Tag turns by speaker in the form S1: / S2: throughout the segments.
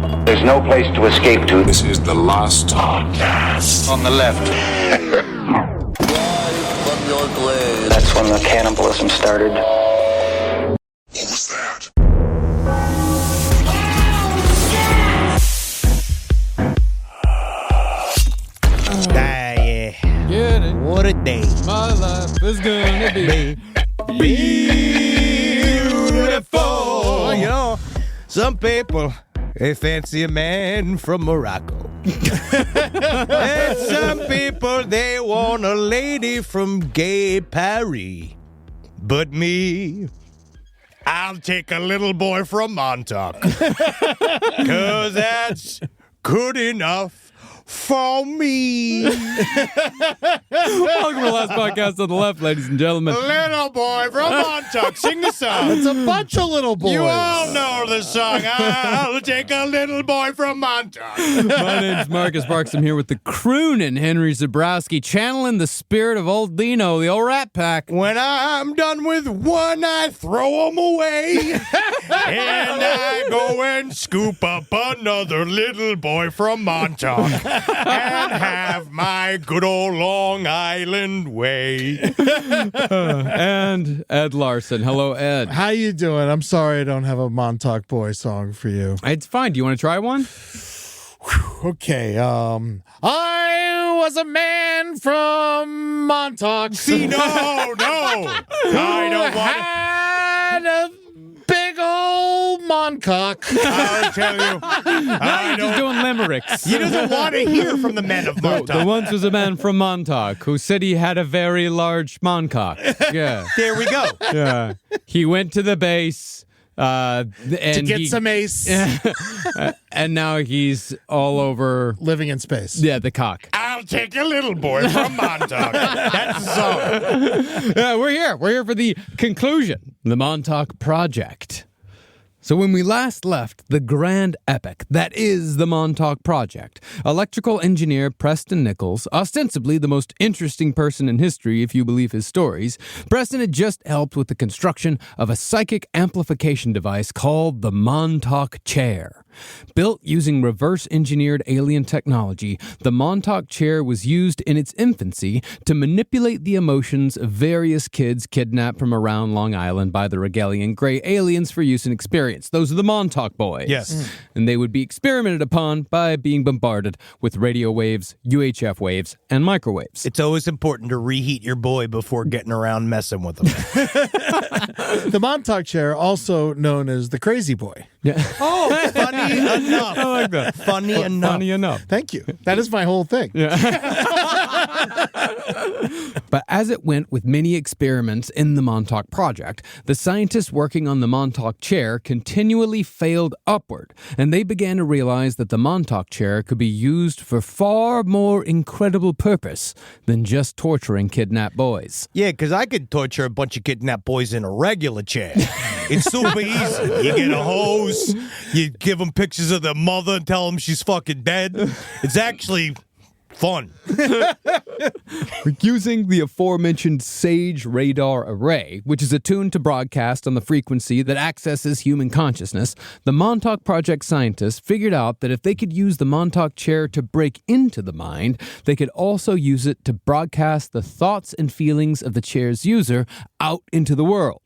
S1: There's no place to escape to.
S2: This is the last podcast.
S1: On the left.
S3: From your grave.
S1: That's when the cannibalism started.
S2: What was that?
S4: Yeah.
S5: Get it.
S4: What a day.
S5: My life is gonna be
S4: Beautiful. Oh, you know, some people, they fancy a man from Morocco. And some people, they want a lady from gay Paris. But me, I'll take a little boy from Montauk. 'Cause that's good enough for me.
S5: Welcome to the last podcast on the left, ladies and gentlemen.
S4: Little boy from Montauk, sing the song.
S6: It's a bunch of little boys.
S4: You all know the song. I'll take a little boy from Montauk.
S5: My name's Marcus Parks. I'm here with the croonin' Henry Zabrowski, channeling the spirit of old Dino, the old Rat Pack.
S4: When I'm done with one, I throw him away. And I go and scoop up another little boy from Montauk. And have my good old Long Island way.
S5: And Ed Larson. Hello, Ed.
S6: How you doing? I'm sorry I don't have a Montauk Boy song for you.
S5: It's fine. Do you want to try one?
S6: Okay, I was a man from Montauk.
S4: See, no. I don't want to.
S6: Had a big old Montauk.
S4: I'll tell you.
S5: Now you're just doing limericks.
S4: He doesn't want to hear from the men of Montauk.
S5: There once was a man from Montauk who said he had a very large Montauk. Yeah.
S4: There we go.
S5: Yeah. He went to the base. And
S6: to get some ace.
S5: And now he's all over.
S6: Living in space.
S5: Yeah, the cock.
S4: I'll take a little boy from Montauk. That's the song.
S5: Yeah, we're here. We're here for the conclusion, the Montauk Project. So when we last left the grand epic that is the Montauk Project, electrical engineer Preston Nichols, ostensibly the most interesting person in history if you believe his stories, Preston had just helped with the construction of a psychic amplification device called the Montauk Chair. Built using reverse-engineered alien technology, the Montauk Chair was used in its infancy to manipulate the emotions of various kids kidnapped from around Long Island by the Regalian Gray aliens for use and experience. Those are the Montauk Boys.
S4: Yes.
S5: And they would be experimented upon by being bombarded with radio waves, UHF waves, and microwaves.
S4: It's always important to reheat your boy before getting around messing with him.
S6: The Montauk Chair, also known as the Crazy Boy.
S5: Yeah.
S4: Oh, funny enough.
S5: I like that.
S4: Funny enough.
S5: Funny enough.
S6: Thank you. That is my whole thing.
S5: But as it went with many experiments in the Montauk Project, the scientists working on the Montauk Chair continually failed upward, and they began to realize that the Montauk Chair could be used for far more incredible purpose than just torturing kidnapped boys.
S4: Yeah, because I could torture a bunch of kidnapped boys in a regular chair. It's super easy. You get a hose, you give them pictures of their mother and tell them she's fucking dead. It's actually fun.
S5: Using the aforementioned SAGE radar array, which is attuned to broadcast on the frequency that accesses human consciousness, the Montauk Project scientists figured out that if they could use the Montauk Chair to break into the mind, they could also use it to broadcast the thoughts and feelings of the chair's user out into the world.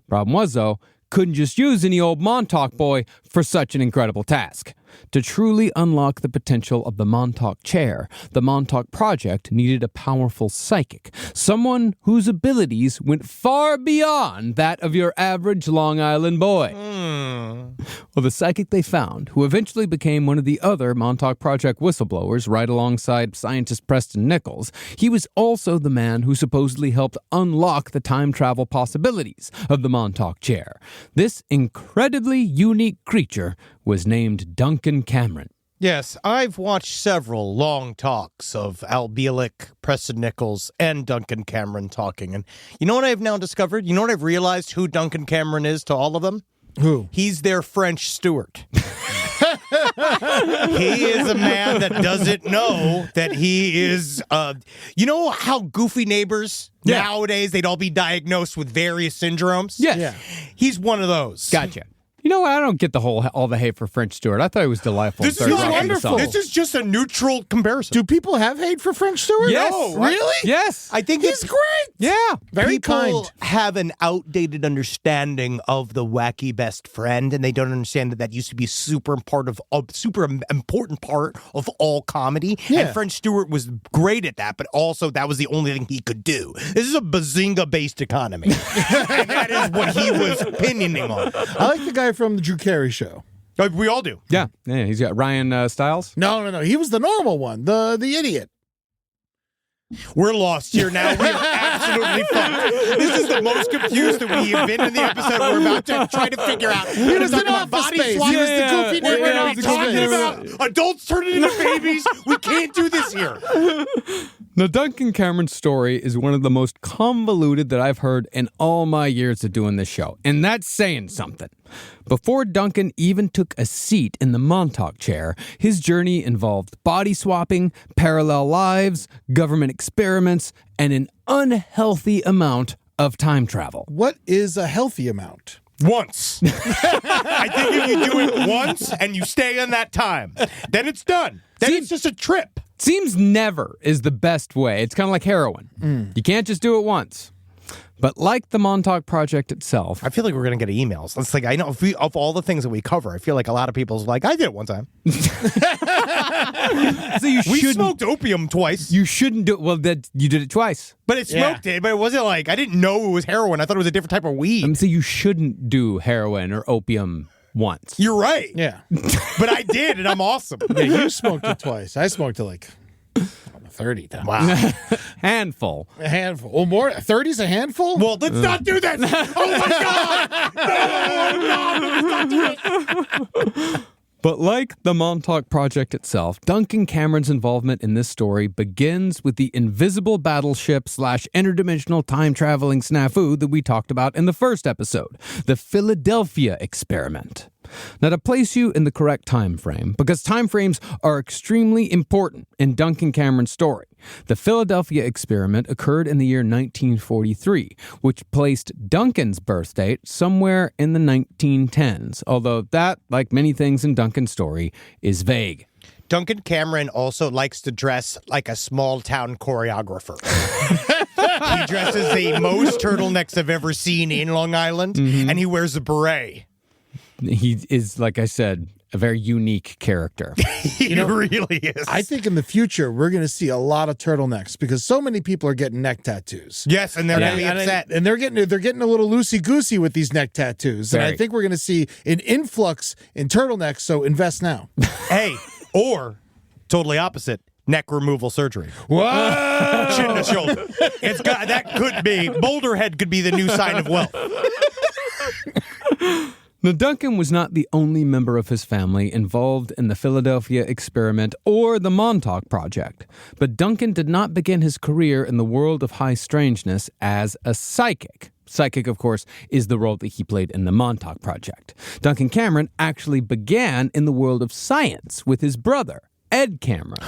S5: Problem was, though, couldn't just use any old Montauk boy for such an incredible task. To truly unlock the potential of the Montauk Chair, the Montauk Project needed a powerful psychic, someone whose abilities went far beyond that of your average Long Island boy. Well, the psychic they found, who eventually became one of the other Montauk Project whistleblowers right alongside scientist Preston Nichols, he was also the man who supposedly helped unlock the time travel possibilities of the Montauk Chair. This incredibly unique creature was named Duncan Cameron.
S4: Yes, I've watched several long talks of Al Bielek, Preston Nichols, and Duncan Cameron talking. And you know what I've now discovered? You know what I've realized who Duncan Cameron is to all of them?
S6: Who?
S4: He's their French steward. He is a man that doesn't know that he is, you know how goofy neighbors nowadays, they'd all be diagnosed with various syndromes?
S5: Yes.
S6: Yeah.
S4: He's one of those.
S5: Gotcha. You know what? I don't get all the hate for French Stewart. I thought it was delightful.
S4: This is wonderful. This is just a neutral comparison.
S6: Do people have hate for French Stewart?
S5: Yes.
S6: No, really?
S5: Yes.
S4: I think
S6: He's great.
S5: Yeah.
S6: Very
S4: People
S6: kind.
S4: have an outdated understanding of the wacky best friend, and they don't understand that used to be a super important part of all comedy.
S6: Yeah.
S4: And French Stewart was great at that, but also that was the only thing he could do. This is a bazinga-based economy, and that is what he was pinioning on.
S6: I like the guy from the Drew Carey Show.
S4: We all do.
S5: Yeah. He's got Ryan Stiles.
S6: No. He was the normal one, the idiot.
S4: We're lost here now. We are absolutely fucked. This is the most confused that we have been in the episode. We're about to try to figure out.
S6: He was in Office Space. He was the goofy neighbor
S4: We're
S6: in
S4: not
S6: Office
S4: talking
S6: Space.
S4: about adults turning into babies. We can't do this here.
S5: Now, Duncan Cameron's story is one of the most convoluted that I've heard in all my years of doing this show, and that's saying something. Before Duncan even took a seat in the Montauk chair, his journey involved body swapping, parallel lives, government experiments, and an unhealthy amount of time travel.
S6: What is a healthy amount?
S4: Once. I think if you do it once and you stay on that time, then it's done. Then it's just a trip.
S5: Seems never is the best way. It's kind of like heroin. You can't just do it once. But like the Montauk Project itself,
S4: I feel like we're going to get emails. It's like, I know of all the things that we cover, I feel like a lot of people's like, I did it one time.
S5: so
S4: We smoked opium twice.
S5: You shouldn't do it. Well, you did it twice.
S4: But it smoked it, but it wasn't like, I didn't know it was heroin. I thought it was a different type of weed.
S5: So you shouldn't do heroin or opium once.
S4: You're right.
S6: Yeah.
S4: But I did, and I'm awesome.
S6: Yeah, you smoked it twice. I smoked it like 30 times.
S4: Wow.
S5: Handful.
S6: A handful. Or more. 30's a handful?
S4: Well, let's not do this. Oh, my God. No, let's not do this.
S5: But like the Montauk Project itself, Duncan Cameron's involvement in this story begins with the invisible battleship / interdimensional time-traveling snafu that we talked about in the first episode, the Philadelphia experiment. Now, to place you in the correct time frame, because time frames are extremely important in Duncan Cameron's story, the Philadelphia experiment occurred in the year 1943, which placed Duncan's birth date somewhere in the 1910s, although that, like many things in Duncan's story, is vague.
S4: Duncan Cameron also likes to dress like a small-town choreographer. He dresses the most turtlenecks I've ever seen in Long Island, and he wears a beret.
S5: He is, like I said, a very unique character.
S4: He really is.
S6: I think in the future, we're going to see a lot of turtlenecks because so many people are getting neck tattoos.
S4: Yes, and they're getting upset.
S6: And they're getting a little loosey-goosey with these neck tattoos. And I think we're going to see an influx in turtlenecks, so invest now.
S4: Hey, or totally opposite. Neck removal surgery.
S6: Whoa!
S4: Chin to shoulder. That could be, boulder head could be the new sign of wealth.
S5: Now, Duncan was not the only member of his family involved in the Philadelphia experiment or the Montauk Project, but Duncan did not begin his career in the world of high strangeness as a psychic. Psychic, of course, is the role that he played in the Montauk Project. Duncan Cameron actually began in the world of science with his brother, Ed Cameron.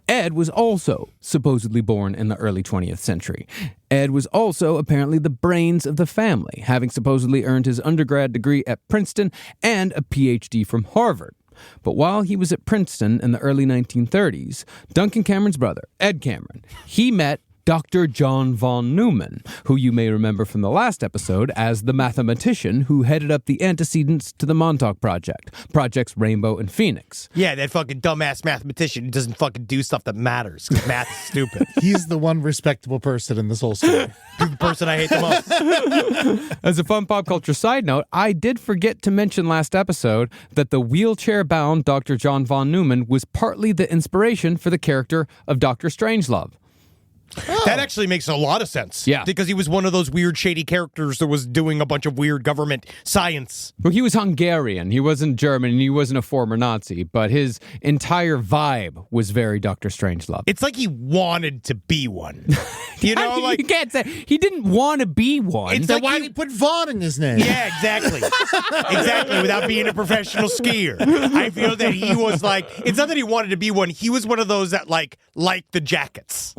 S5: Ed was also supposedly born in the early 20th century. Ed was also apparently the brains of the family, having supposedly earned his undergrad degree at Princeton and a PhD from Harvard. But while he was at Princeton in the early 1930s, Duncan Cameron's brother, Ed Cameron, he met Dr. John von Neumann, who you may remember from the last episode as the mathematician who headed up the antecedents to the Montauk Project, Projects Rainbow and Phoenix.
S4: Yeah, that fucking dumbass mathematician who doesn't fucking do stuff that matters because math is stupid.
S6: He's the one respectable person in this whole story.
S4: He's the person I hate the most.
S5: As a fun pop culture side note, I did forget to mention last episode that the wheelchair-bound Dr. John von Neumann was partly the inspiration for the character of Dr. Strangelove.
S4: That actually makes a lot of sense.
S5: Yeah.
S4: Because he was one of those weird, shady characters that was doing a bunch of weird government science.
S5: Well, he was Hungarian. He wasn't German, and he wasn't a former Nazi, but his entire vibe was very Dr. Strangelove.
S4: It's like he wanted to be one. You know, like...
S5: You can't say he didn't want to be one.
S4: It's
S6: Then
S4: like
S6: why did he put Vaughn in his name?
S4: Yeah, exactly. Exactly, without being a professional skier. I feel that he was like... It's not that he wanted to be one. He was one of those that, like the jackets.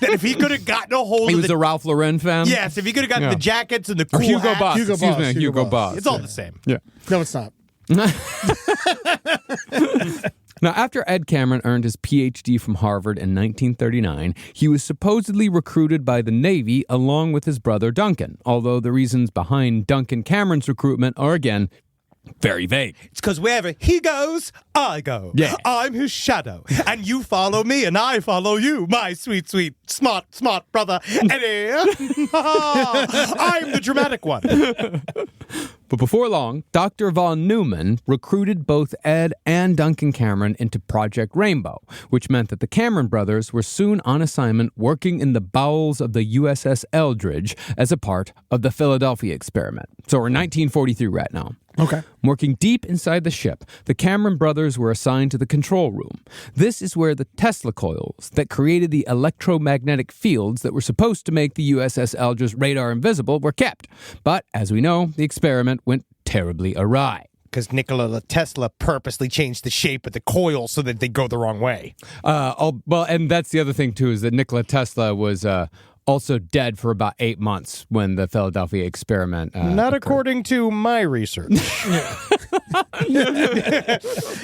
S4: That if he could have gotten a hold
S5: he
S4: of
S5: was a Ralph Lauren fan?
S4: Yes, if he could have gotten the jackets and the cool
S5: Or Hugo
S4: hats.
S5: Boss.
S6: Hugo
S5: Excuse
S6: Boss,
S5: me,
S6: Hugo
S5: Hugo
S6: Boss.
S5: Boss.
S4: It's all the same.
S5: Yeah.
S6: No, it's not.
S5: Now, after Ed Cameron earned his PhD from Harvard in 1939, he was supposedly recruited by the Navy along with his brother Duncan, although the reasons behind Duncan Cameron's recruitment are, again, very vague.
S4: It's because wherever he goes, I go.
S5: Yeah.
S4: I'm his shadow. And you follow me, and I follow you, my sweet, sweet, smart brother Eddie. I'm the dramatic one.
S5: But before long, Dr. von Neumann recruited both Ed and Duncan Cameron into Project Rainbow, which meant that the Cameron brothers were soon on assignment working in the bowels of the USS Eldridge as a part of the Philadelphia experiment. So we're in 1943 right now.
S6: Okay.
S5: Working deep inside the ship, the Cameron brothers were assigned to the control room. This is where the Tesla coils that created the electromagnetic fields that were supposed to make the USS Eldridge radar invisible were kept. But, as we know, the experiment went terribly awry.
S4: Because Nikola Tesla purposely changed the shape of the coil so that they go the wrong way.
S5: Well, and that's the other thing, too, is that Nikola Tesla was also dead for about 8 months when the Philadelphia experiment
S4: Not
S5: occurred.
S4: according to my research.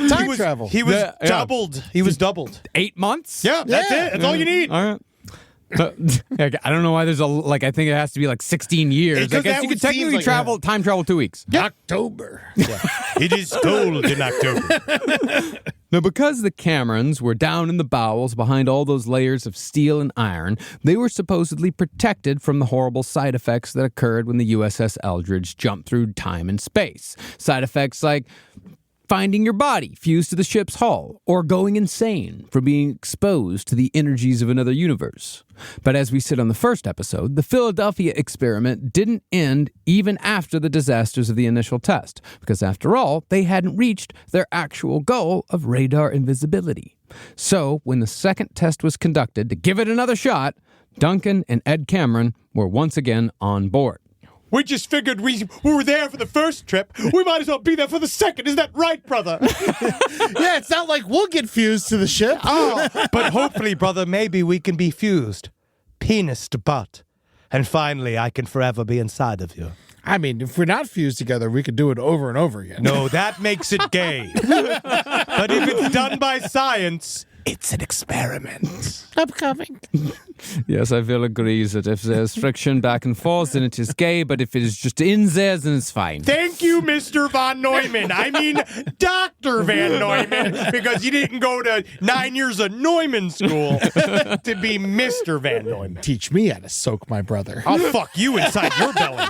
S6: Time travel.
S4: He was doubled. He was doubled.
S5: 8 months?
S4: Yeah, that's it. That's all you need.
S5: All right. But, I don't know why there's I think it has to be 16 years.
S4: Because
S5: I guess
S4: that
S5: you
S4: would
S5: could
S4: seem
S5: technically
S4: like-
S5: time travel 2 weeks.
S6: October.
S4: It is cold in October.
S5: Now, because the Camerons were down in the bowels behind all those layers of steel and iron, they were supposedly protected from the horrible side effects that occurred when the USS Eldridge jumped through time and space. Side effects like finding your body fused to the ship's hull, or going insane from being exposed to the energies of another universe. But as we said on the first episode, the Philadelphia experiment didn't end even after the disasters of the initial test, because after all, they hadn't reached their actual goal of radar invisibility. So, when the second test was conducted to give it another shot, Duncan and Ed Cameron were once again on board.
S4: We just figured we were there for the first trip. We might as well be there for the second. Is that right, brother?
S6: Yeah, it's not like we'll get fused to the ship.
S4: But hopefully, brother, maybe we can be fused. Penis to butt. And finally, I can forever be inside of you.
S6: I mean, if we're not fused together, we could do it over and over again.
S4: No, that makes it gay. But if it's done by science, it's an experiment.
S6: Upcoming.
S5: Yes, I will agree that if there's friction back and forth, then it is gay, but if it is just in there, then it's fine.
S4: Thank you, Mr. Von Neumann. I mean, Dr. Van Neumann, because you didn't go to 9 years of Neumann school to be Mr. Van Neumann.
S6: Teach me how to soak my brother.
S4: I'll fuck you inside your belly.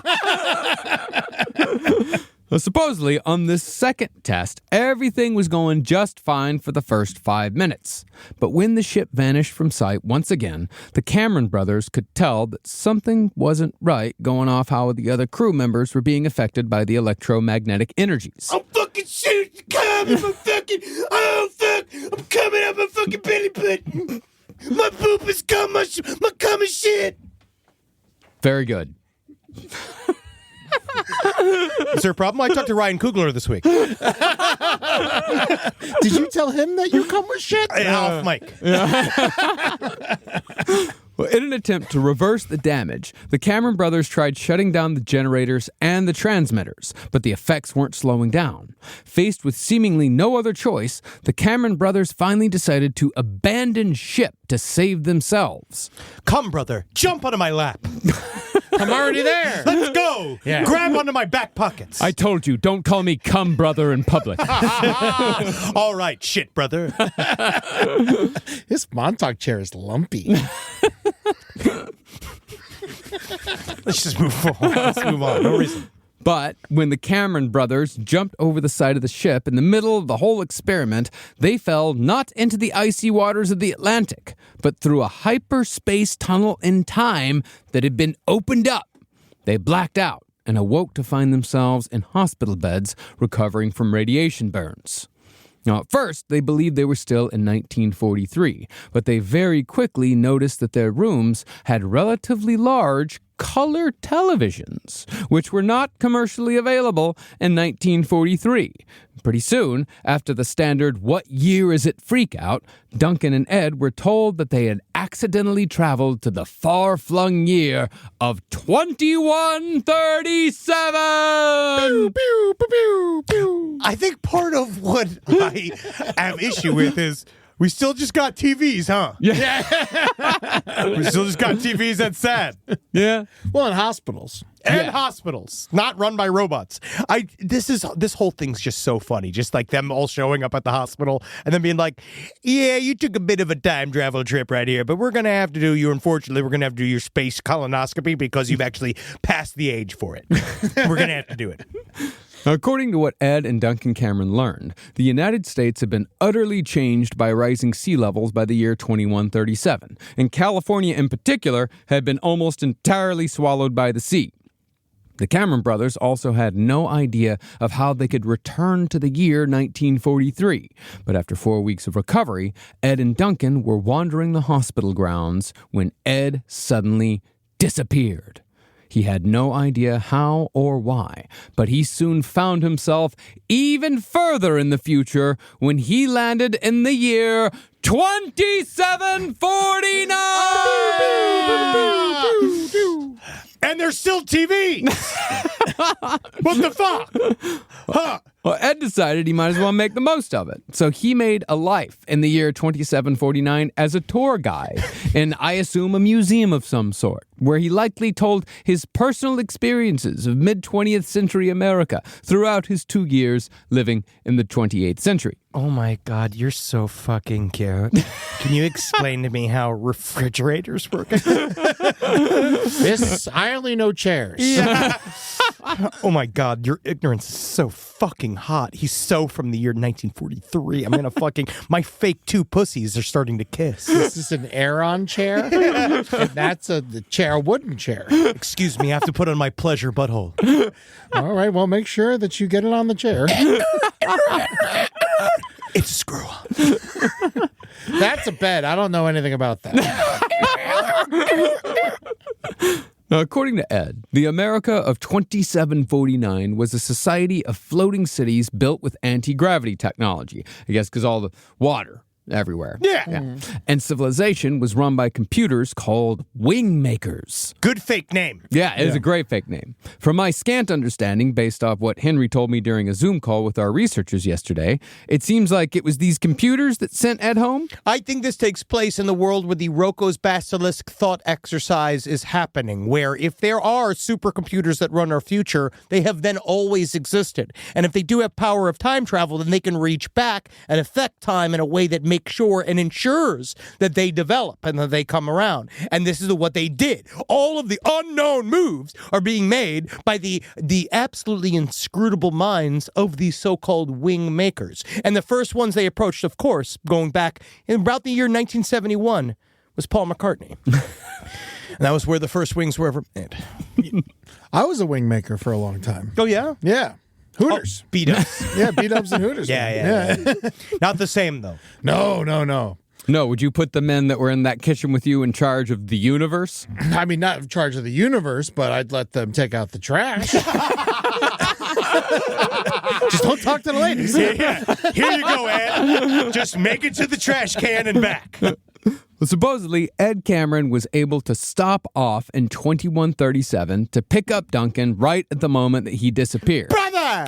S5: Well, supposedly, on this second test, everything was going just fine for the first 5 minutes. But when the ship vanished from sight once again, the Cameron brothers could tell that something wasn't right going off how the other crew members were being affected by the electromagnetic energies.
S4: I'm fucking shit. Come, I'm fucking. Oh, fuck. I'm coming up my fucking belly button. My poop is cum. My cum is shit.
S5: Very good.
S4: Is there a problem? I talked to Ryan Coogler this week.
S6: Did you tell him that you come with shit?
S4: Off mic.
S5: Well, in an attempt to reverse the damage, the Cameron brothers tried shutting down the generators and the transmitters, but the effects weren't slowing down. Faced with seemingly no other choice, the Cameron brothers finally decided to abandon ship to save themselves.
S4: Come, brother. Jump onto my lap.
S6: I'm already there.
S4: Let's go.
S6: Yeah.
S4: Grab onto my back pockets.
S5: I told you, don't call me cum brother in public.
S4: All right, shit, brother.
S6: This Montauk chair is lumpy.
S4: Let's just move forward. Let's move on. No reason.
S5: But when the Cameron brothers jumped over the side of the ship in the middle of the whole experiment, they fell not into the icy waters of the Atlantic, but through a hyperspace tunnel in time that had been opened up. They blacked out and awoke to find themselves in hospital beds recovering from radiation burns. Now, at first, they believed they were still in 1943, but they very quickly noticed that their rooms had relatively large color televisions, which were not commercially available in 1943. Pretty soon, after the standard "what year is it" freakout, Duncan and Ed were told that they had accidentally traveled to the far-flung year of 2137!
S6: Pew, pew, pew, pew.
S4: I think part of what I have issue with is we still just got TVs, huh?
S5: Yeah.
S4: We still just got TVs. That's sad.
S5: Yeah.
S6: Well, in hospitals.
S4: And hospitals, not run by robots. This whole thing's just so funny. Just like them all showing up at the hospital and then being like, "Yeah, you took a bit of a time travel trip right here, but we're gonna have to do your space colonoscopy because you've actually passed the age for it. We're gonna have to do it."
S5: According to what Ed and Duncan Cameron learned, the United States had been utterly changed by rising sea levels by the year 2137, and California in particular had been almost entirely swallowed by the sea. The Cameron brothers also had no idea of how they could return to the year 1943, but after 4 weeks of recovery, Ed and Duncan were wandering the hospital grounds when Ed suddenly disappeared. He had no idea how or why, but he soon found himself even further in the future when he landed in the year 2749!
S4: And there's still TVs. What the fuck? Huh?
S5: Well, Ed decided he might as well make the most of it. So he made a life in the year 2749 as a tour guide in, I assume, a museum of some sort, where he likely told his personal experiences of mid-20th century America throughout his 2 years living in the 28th century.
S4: Oh my God, you're so fucking cute. Can you explain to me how refrigerators work?
S6: I only know chairs.
S4: Yeah. Oh my God, your ignorance is so fucking hot. He's so from the year 1943. I'm gonna my fake two pussies are starting to kiss.
S6: This is an Aeron chair, and that's a wooden chair.
S4: Excuse me, I have to put on my pleasure butthole.
S6: All right, well, make sure that you get it on the chair.
S4: It's a screw up.
S6: That's a bed. I don't know anything about that.
S5: Now, according to Ed, the America of 2749 was a society of floating cities built with anti-gravity technology. I guess because all the water everywhere.
S4: Yeah.
S5: And civilization was run by computers called wing makers.
S4: Good fake name.
S5: Yeah, it is a great fake name. From my scant understanding, based off what Henry told me during a Zoom call with our researchers yesterday, it seems like it was these computers that sent Ed home.
S4: I think this takes place in the world where the Rocco's Basilisk thought exercise is happening, where if there are supercomputers that run our future, they have then always existed. And if they do have power of time travel, then they can reach back and affect time in a way that makes sure and ensures that they develop and that they come around. And this is what they did. All of the unknown moves are being made by the absolutely inscrutable minds of these so-called wing makers. And the first ones they approached, of course, going back in about the year 1971, was Paul McCartney. And that was where the first wings were ever made.
S6: I was a wing maker for a long time.
S4: Oh, yeah?
S6: Yeah. Hooters.
S4: Oh, B-dubs.
S6: Yeah, B-dubs and Hooters.
S4: Yeah. Not the same, though.
S6: No.
S5: No, would you put the men that were in that kitchen with you in charge of the universe?
S6: I mean, not in charge of the universe, but I'd let them take out the trash. Just don't talk to the ladies.
S4: Yeah. Here you go, Ed. Just make it to the trash can and back.
S5: Well, supposedly, Ed Cameron was able to stop off in 2137 to pick up Duncan right at the moment that he disappeared.
S4: Brother!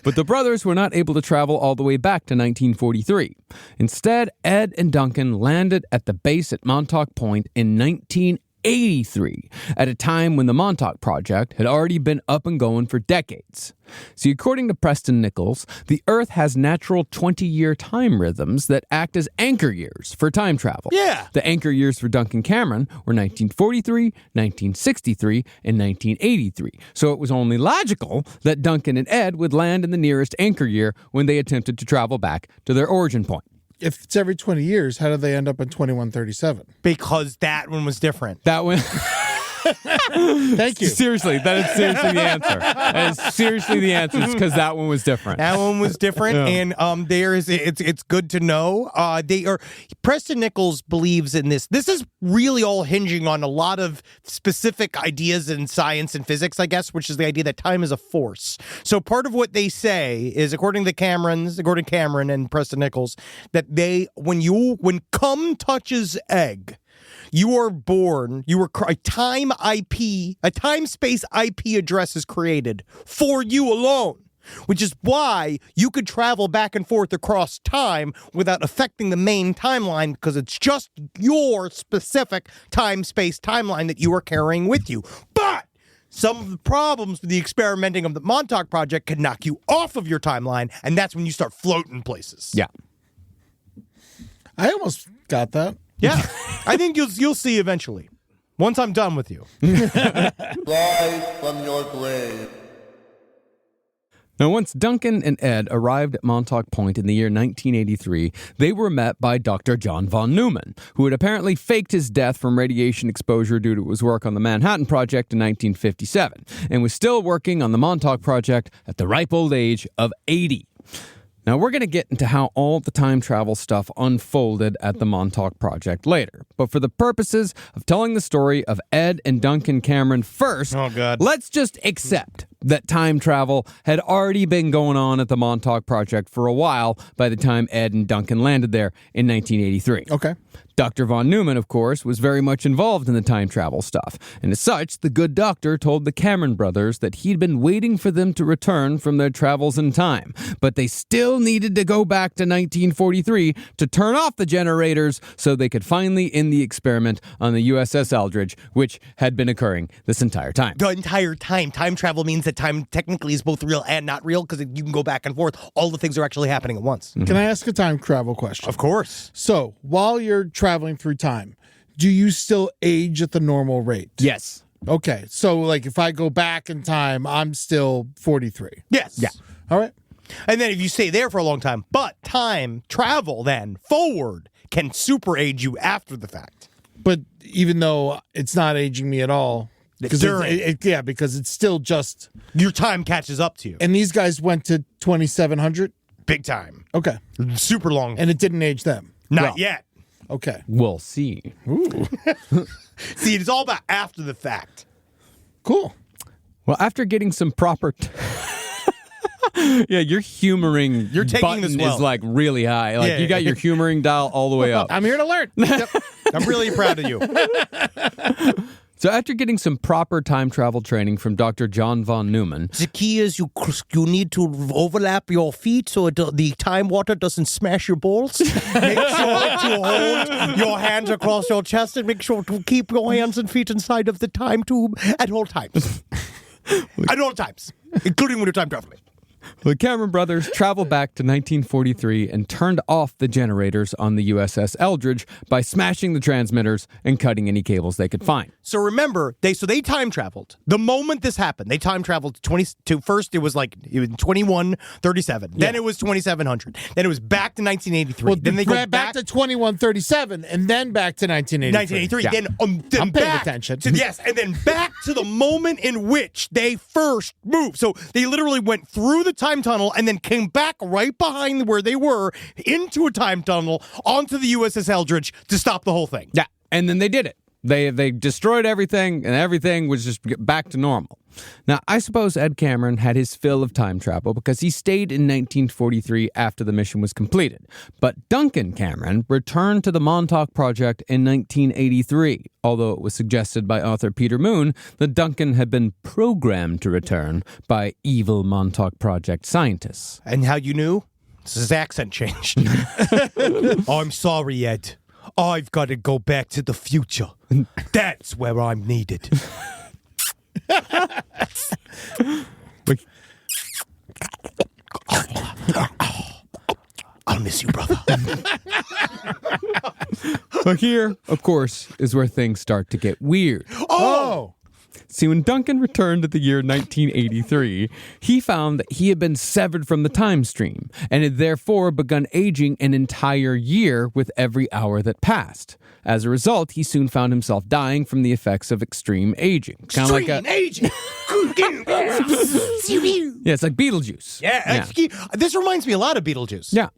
S5: But the brothers were not able to travel all the way back to 1943. Instead, Ed and Duncan landed at the base at Montauk Point in 1983, at a time when the Montauk Project had already been up and going for decades. See, according to Preston Nichols, the Earth has natural 20-year time rhythms that act as anchor years for time travel.
S4: Yeah.
S5: The anchor years for Duncan Cameron were 1943, 1963, and 1983. So it was only logical that Duncan and Ed would land in the nearest anchor year when they attempted to travel back to their origin point.
S6: If it's every 20 years, how did they end up in 2137?
S4: Because that one was different.
S5: That one...
S6: Thank you.
S5: Seriously, that is seriously the answer. That is seriously the answer. It's because that one was different.
S4: That one was different, and it's good to know. Preston Nichols believes in this. This is really all hinging on a lot of specific ideas in science and physics, I guess, which is the idea that time is a force. So part of what they say is, according to Cameron and Preston Nichols, that when cum touches egg, you are born, a time-space IP address is created for you alone, which is why you could travel back and forth across time without affecting the main timeline, because it's just your specific time-space timeline that you are carrying with you. But some of the problems with the experimenting of the Montauk Project can knock you off of your timeline, and that's when you start floating places.
S5: Yeah.
S6: I almost got that.
S4: Yeah. I think you'll see eventually. Once I'm done with you.
S2: Rise from your grave.
S5: Now, once Duncan and Ed arrived at Montauk Point in the year 1983, they were met by Dr. John von Neumann, who had apparently faked his death from radiation exposure due to his work on the Manhattan Project in 1957, and was still working on the Montauk Project at the ripe old age of 80. Now, we're going to get into how all the time travel stuff unfolded at the Montauk Project later. But for the purposes of telling the story of Ed and Duncan Cameron first,
S4: Oh, God.
S5: let's just accept that time travel had already been going on at the Montauk Project for a while by the time Ed and Duncan landed there in 1983.
S6: Okay.
S5: Dr. von Neumann, of course, was very much involved in the time travel stuff, and as such, the good doctor told the Cameron brothers that he'd been waiting for them to return from their travels in time, but they still needed to go back to 1943 to turn off the generators so they could finally end the experiment on the USS Eldridge, which had been occurring this entire time.
S4: The entire time. Time travel means that time technically is both real and not real, because you can go back and forth. All the things are actually happening at once.
S6: Can I ask a time travel question?
S4: Of course.
S6: So, while you're traveling through time, do you still age at the normal rate?
S5: Yes.
S6: Okay. So, like, if I go back in time, I'm still 43.
S4: Yes.
S5: Yeah.
S6: All right.
S4: And then if you stay there for a long time, but time travel then forward can super age you after the fact.
S6: But even though it's not aging me at all, because because it's still just
S4: Your time catches up to you.
S6: And these guys went to 2700.
S4: Big time.
S6: Okay.
S4: Super long.
S6: And it didn't age them.
S4: Not yet.
S6: Okay.
S5: We'll see.
S4: See, it's all about after the fact.
S6: Cool.
S5: Well, after getting some proper... Yeah, your humoring
S4: You're taking
S5: button
S4: this well.
S5: is like really high. Like you got your humoring dial all the way up.
S6: I'm here to learn.
S4: Yep. I'm really proud of you.
S5: So after getting some proper time travel training from Dr. John von Neumann,
S4: The key is you need to overlap your feet so the time water doesn't smash your balls. Make sure to hold your hands across your chest and make sure to keep your hands and feet inside of the time tube at all times. At all times, including when you're time traveling.
S5: the Cameron brothers traveled back to 1943 and turned off the generators on the USS Eldridge by smashing the transmitters and cutting any cables they could find.
S4: So remember, they time traveled. The moment this happened, they time traveled to first it was 2137. Then it was 2700. Then it was back to 1983.
S6: Well,
S4: then they go
S6: back to 2137 and then back to 1983.
S4: 1983.
S5: Yeah.
S4: Then
S6: I'm paying
S4: back
S6: attention.
S4: yes, and then back to the moment in which they first moved. So they literally went through the time tunnel and then came back right behind where they were into a time tunnel onto the USS Eldridge to stop the whole thing.
S5: Yeah, and then they did it. They destroyed everything, and everything was just back to normal. Now, I suppose Ed Cameron had his fill of time travel because he stayed in 1943 after the mission was completed. But Duncan Cameron returned to the Montauk Project in 1983, although it was suggested by author Peter Moon that Duncan had been programmed to return by evil Montauk Project scientists.
S4: And how you knew? His accent changed. Oh, I'm sorry, Ed. I've got to go back to the future. That's where I'm needed. I'll miss you, brother.
S5: But here, of course, is where things start to get weird.
S6: Oh.
S5: See, when Duncan returned to the year 1983, he found that he had been severed from the time stream and had therefore begun aging an entire year with every hour that passed. As a result, he soon found himself dying from the effects of extreme aging. Kind of like
S4: aging.
S5: Yeah, it's like Beetlejuice.
S4: Yeah. This reminds me a lot of Beetlejuice.
S5: Yeah.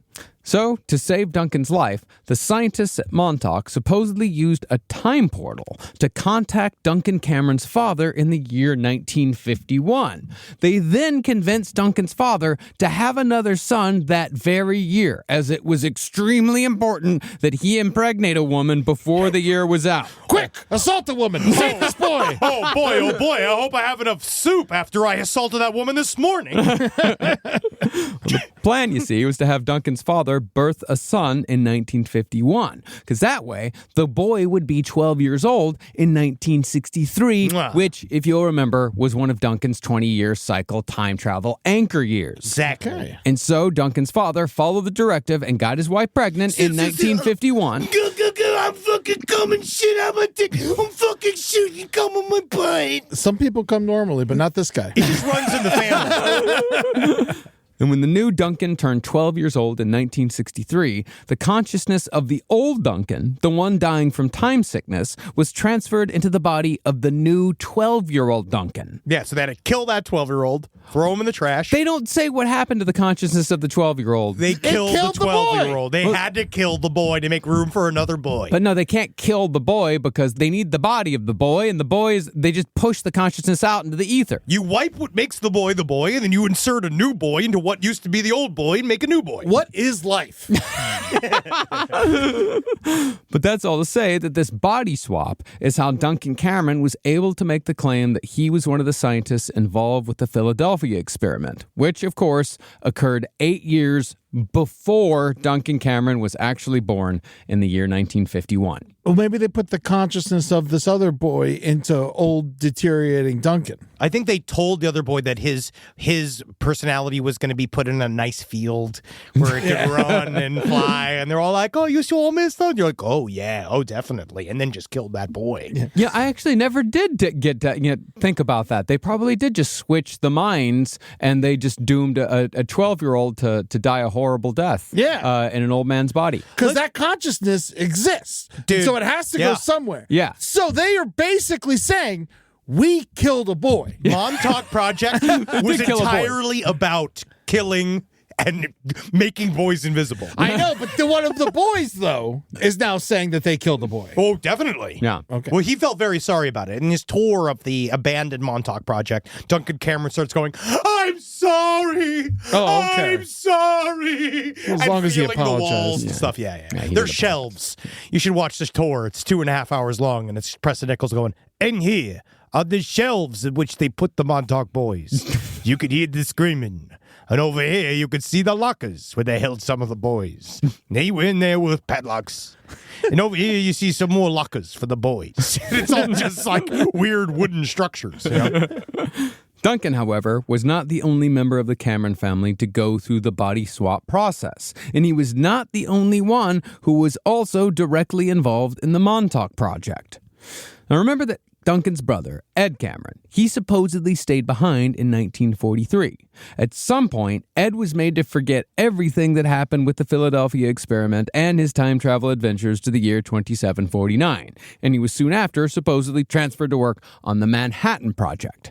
S5: So, to save Duncan's life, the scientists at Montauk supposedly used a time portal to contact Duncan Cameron's father in the year 1951. They then convinced Duncan's father to have another son that very year, as it was extremely important that he impregnate a woman before the year was out.
S6: Quick, assault the woman. Save this boy.
S4: Oh boy, I hope I have enough soup after I assaulted that woman this morning.
S5: The plan, you see, was to have Duncan's father birth a son in 1951, because that way the boy would be 12 years old in 1963, which, if you'll remember, was one of Duncan's 20-year cycle time travel anchor years.
S4: Exactly.
S5: And so Duncan's father followed the directive and got his wife pregnant in 1951.
S4: I'm fucking coming shit out my dick. I'm fucking shooting cum on my butt.
S6: Some people come normally, but not this guy.
S4: It just runs in the family.
S5: And when the new Duncan turned 12 years old in 1963, the consciousness of the old Duncan, the one dying from time sickness, was transferred into the body of the new 12-year-old Duncan.
S4: Yeah, so they had to kill that 12-year-old, throw him in the trash.
S5: They don't say what happened to the consciousness of the 12-year-old.
S4: They killed the
S6: the boy.
S4: 12-year-old. They had to kill the boy to make room for another boy.
S5: But no, they can't kill the boy because they need the body of the boy, and the boys, they just push the consciousness out into the ether.
S4: You wipe what makes the boy, and then you insert a new boy into what used to be the old boy and make a new boy.
S6: What is life?
S5: But that's all to say that this body swap is how Duncan Cameron was able to make the claim that he was one of the scientists involved with the Philadelphia experiment, which, of course, occurred 8 years before Duncan Cameron was actually born in the year 1951.
S6: Well, maybe they put the consciousness of this other boy into old, deteriorating Duncan.
S4: I think they told the other boy that his personality was going to be put in a nice field where it could run and fly, and they're all like, "Oh, you saw Miss?" And you're like, "Oh yeah, oh definitely," and then just killed that boy.
S5: Yeah, I actually never did get to think about that. They probably did just switch the minds, and they just doomed a 12-year-old to die a horrible death.
S6: Yeah.
S5: In an old man's body.
S6: Because that consciousness exists.
S4: Dude,
S6: so it has to go somewhere.
S5: Yeah.
S6: So they are basically saying, we killed a boy.
S4: Montauk Project was
S5: kill a boy.
S4: entirely about killing and making boys invisible.
S6: I know, but one of the boys, though, is now saying that they killed the boy.
S4: Oh, definitely.
S5: Yeah.
S6: Okay.
S4: Well, he felt very sorry about it. In his tour of the abandoned Montauk Project, Duncan Cameron starts going, "I'm sorry.
S6: Oh, okay.
S4: I'm sorry."
S6: As long as he
S4: feeling the walls
S6: apologized.
S4: and stuff. Yeah.
S5: he
S4: They're
S5: did
S4: shelves. You should watch this tour. It's 2.5 hours long, and it's Preston Nichols going, "And here are the shelves in which they put the Montauk boys. You could hear the screaming. And over here, you could see the lockers where they held some of the boys. They were in there with padlocks. And over here, you see some more lockers for the boys." It's all just like weird wooden structures. You know?
S5: Duncan, however, was not the only member of the Cameron family to go through the body swap process, and he was not the only one who was also directly involved in the Montauk Project. Now remember that Duncan's brother, Ed Cameron, he supposedly stayed behind in 1943. At some point, Ed was made to forget everything that happened with the Philadelphia experiment and his time travel adventures to the year 2749, and he was soon after supposedly transferred to work on the Manhattan Project.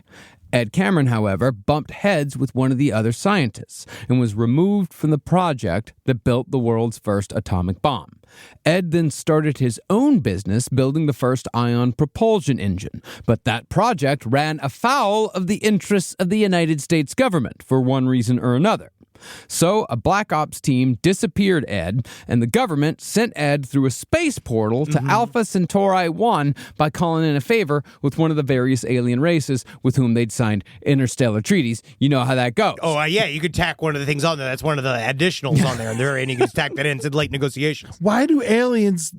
S5: Ed Cameron, however, bumped heads with one of the other scientists and was removed from the project that built the world's first atomic bomb. Ed then started his own business building the first ion propulsion engine, but that project ran afoul of the interests of the United States government for one reason or another. So a Black Ops team disappeared Ed, and the government sent Ed through a space portal to Alpha Centauri 1 by calling in a favor with one of the various alien races with whom they'd signed interstellar treaties. You know how that goes.
S4: Oh, yeah, you could tack one of the things on there. That's one of the additionals on there. And you can just tack that in. It's in late negotiations.
S6: Why do aliens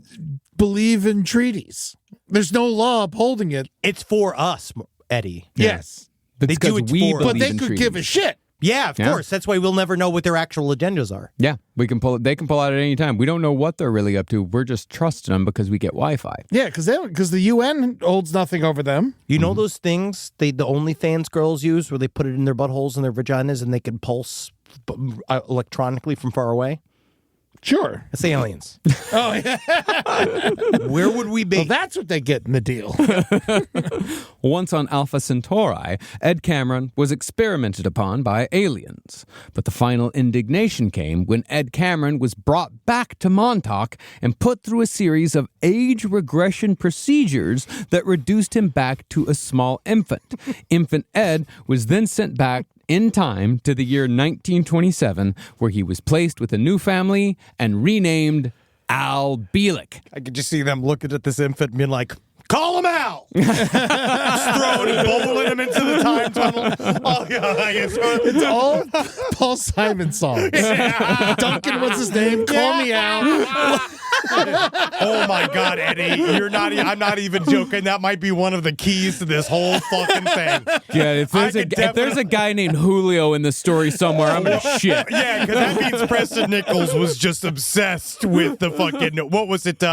S6: believe in treaties? There's no law upholding it.
S4: It's for us, Eddie.
S6: Yes.
S5: That's
S4: they do
S5: because
S4: it
S5: we
S4: for-
S5: believe
S6: But they
S5: in
S6: could
S5: treaties.
S6: give a shit.
S4: Yeah, of course. That's why we'll never know what their actual agendas are.
S5: Yeah, they can pull out at any time. We don't know what they're really up to. We're just trusting them because we get Wi-Fi.
S6: Yeah, because the UN holds nothing over them.
S4: You know those things the OnlyFans girls use where they put it in their buttholes and their vaginas and they can pulse electronically from far away?
S6: Sure.
S4: It's aliens.
S6: Oh, yeah.
S4: Where would we be?
S6: Well, that's what they get in the deal.
S5: Once on Alpha Centauri, Ed Cameron was experimented upon by aliens. But the final indignation came when Ed Cameron was brought back to Montauk and put through a series of age regression procedures that reduced him back to a small infant. Infant Ed was then sent back in time to the year 1927, where he was placed with a new family and renamed Al Bielek.
S4: I could just see them looking at this infant and being like, call him Al! Just throwing and bowling him into the time tunnel. Oh, yeah,
S6: It's all Paul Simon songs.
S4: Yeah.
S6: Duncan, what's his name? Call me Al.
S4: Oh my God, Eddie! I'm not even joking. That might be one of the keys to this whole fucking thing.
S5: Yeah, if there's a guy named Julio in the story somewhere, I'm gonna shit.
S4: Yeah, because that means Preston Nichols was just obsessed with the fucking. What was it?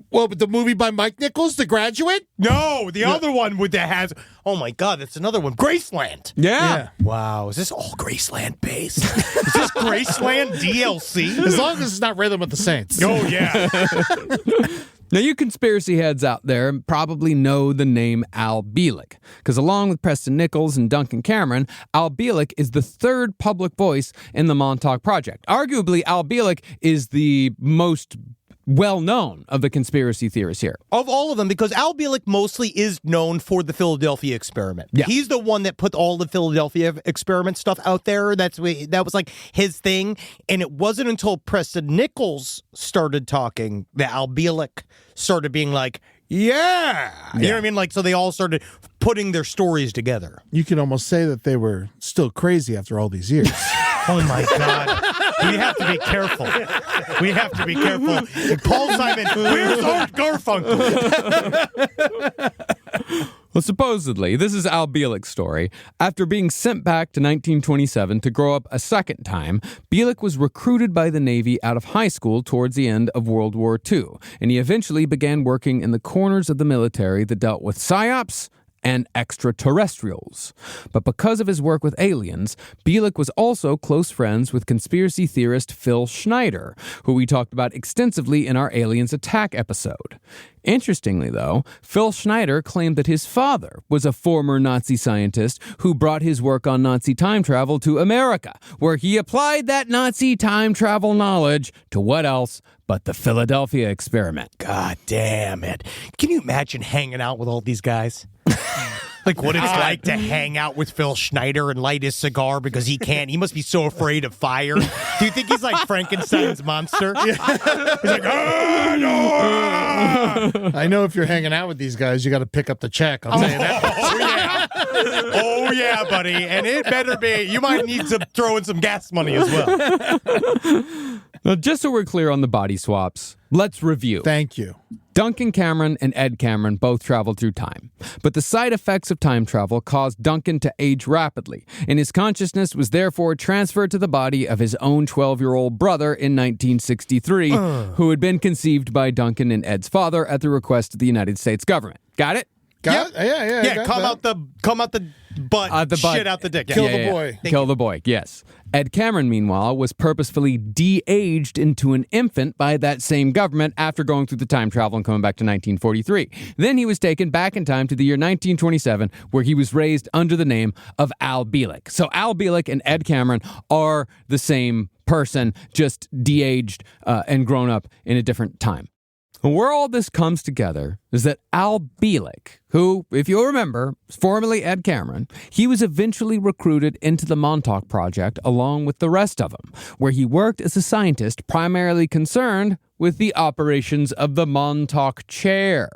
S6: Well, but the movie by Mike Nichols, The Graduate?
S4: No, the other one that has. Oh my God, that's another one. Graceland.
S5: Yeah.
S4: Wow, is this all Graceland based? Is this Graceland DLC?
S6: As long as it's not Rhythm of the Saints.
S4: Oh yeah.
S5: Now, you conspiracy heads out there probably know the name Al Bielek, because along with Preston Nichols and Duncan Cameron, Al Bielek is the third public voice in the Montauk Project. Arguably, Al Bielek is the most well-known of the conspiracy theorists here.
S4: Of all of them, because Al Bielek mostly is known for the Philadelphia experiment.
S5: Yeah.
S4: He's the one that put all the Philadelphia experiment stuff out there. That was like his thing. And it wasn't until Preston Nichols started talking that Al Bielek started being like, yeah. You know what I mean? Like, so they all started putting their stories together.
S6: You can almost say that they were still crazy after all these years.
S4: Oh, my God. We have to be careful. We have to be careful. Paul Simon, where's Art Garfunkel?
S5: Well, supposedly, this is Al Bielek's story. After being sent back to 1927 to grow up a second time, Bielek was recruited by the Navy out of high school towards the end of World War II, and he eventually began working in the corners of the military that dealt with psyops and extraterrestrials. But because of his work with aliens, Bielek was also close friends with conspiracy theorist Phil Schneider, who we talked about extensively in our Aliens Attack episode. Interestingly, though, Phil Schneider claimed that his father was a former Nazi scientist who brought his work on Nazi time travel to America, where he applied that Nazi time travel knowledge to what else but the Philadelphia experiment.
S4: God damn it. Can you imagine hanging out with all these guys? Like what it's like to hang out with Phil Schneider and light his cigar because he can't. He must be so afraid of fire. Do you think he's like Frankenstein's monster? He's like, no!
S6: I know if you're hanging out with these guys, you got to pick up the check. I'll tell you that.
S4: Oh, yeah. Oh, yeah, buddy. And it better be. You might need to throw in some gas money as well.
S5: Now, just so we're clear on the body swaps, let's review.
S6: Thank you.
S5: Duncan Cameron and Ed Cameron both traveled through time, but the side effects of time travel caused Duncan to age rapidly, and his consciousness was therefore transferred to the body of his own 12-year-old brother in 1963, who had been conceived by Duncan and Ed's father at the request of the United States government. Got it?
S6: Got it? Yeah.
S4: Yeah, come out the butt, shit out the dick.
S6: Kill the boy.
S5: Kill the boy, yes. Ed Cameron, meanwhile, was purposefully de-aged into an infant by that same government after going through the time travel and coming back to 1943. Then he was taken back in time to the year 1927, where he was raised under the name of Al Bielek. So Al Bielek and Ed Cameron are the same person, just de-aged and grown up in a different time. And where all this comes together is that Al Bielek, who, if you'll remember, is formerly Ed Cameron, he was eventually recruited into the Montauk Project along with the rest of them, where he worked as a scientist primarily concerned with the operations of the Montauk chair.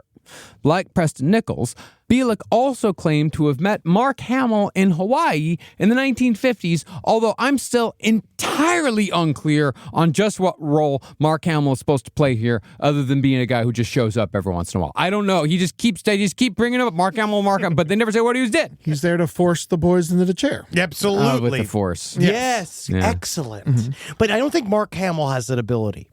S5: Like Preston Nichols, Bielek also claimed to have met Mark Hamill in Hawaii in the 1950s, although I'm still entirely unclear on just what role Mark Hamill is supposed to play here, other than being a guy who just shows up every once in a while. I don't know. They just keep bringing up Mark Hamill, but they never say what he did.
S6: He's there to force the boys into the chair.
S4: Absolutely.
S5: With the Force.
S4: Yes.
S5: Yeah.
S4: Excellent. But I don't think Mark Hamill has that ability.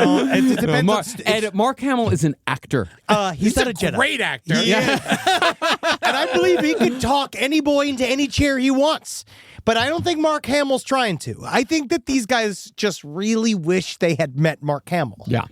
S4: It depends
S5: Mark Hamill is an actor.
S4: He's not a Jedi.
S6: Great actor.
S4: Yeah. And I believe he can talk any boy into any chair he wants. But I don't think Mark Hamill's trying to. I think that these guys just really wish they had met Mark Hamill.
S5: Yeah.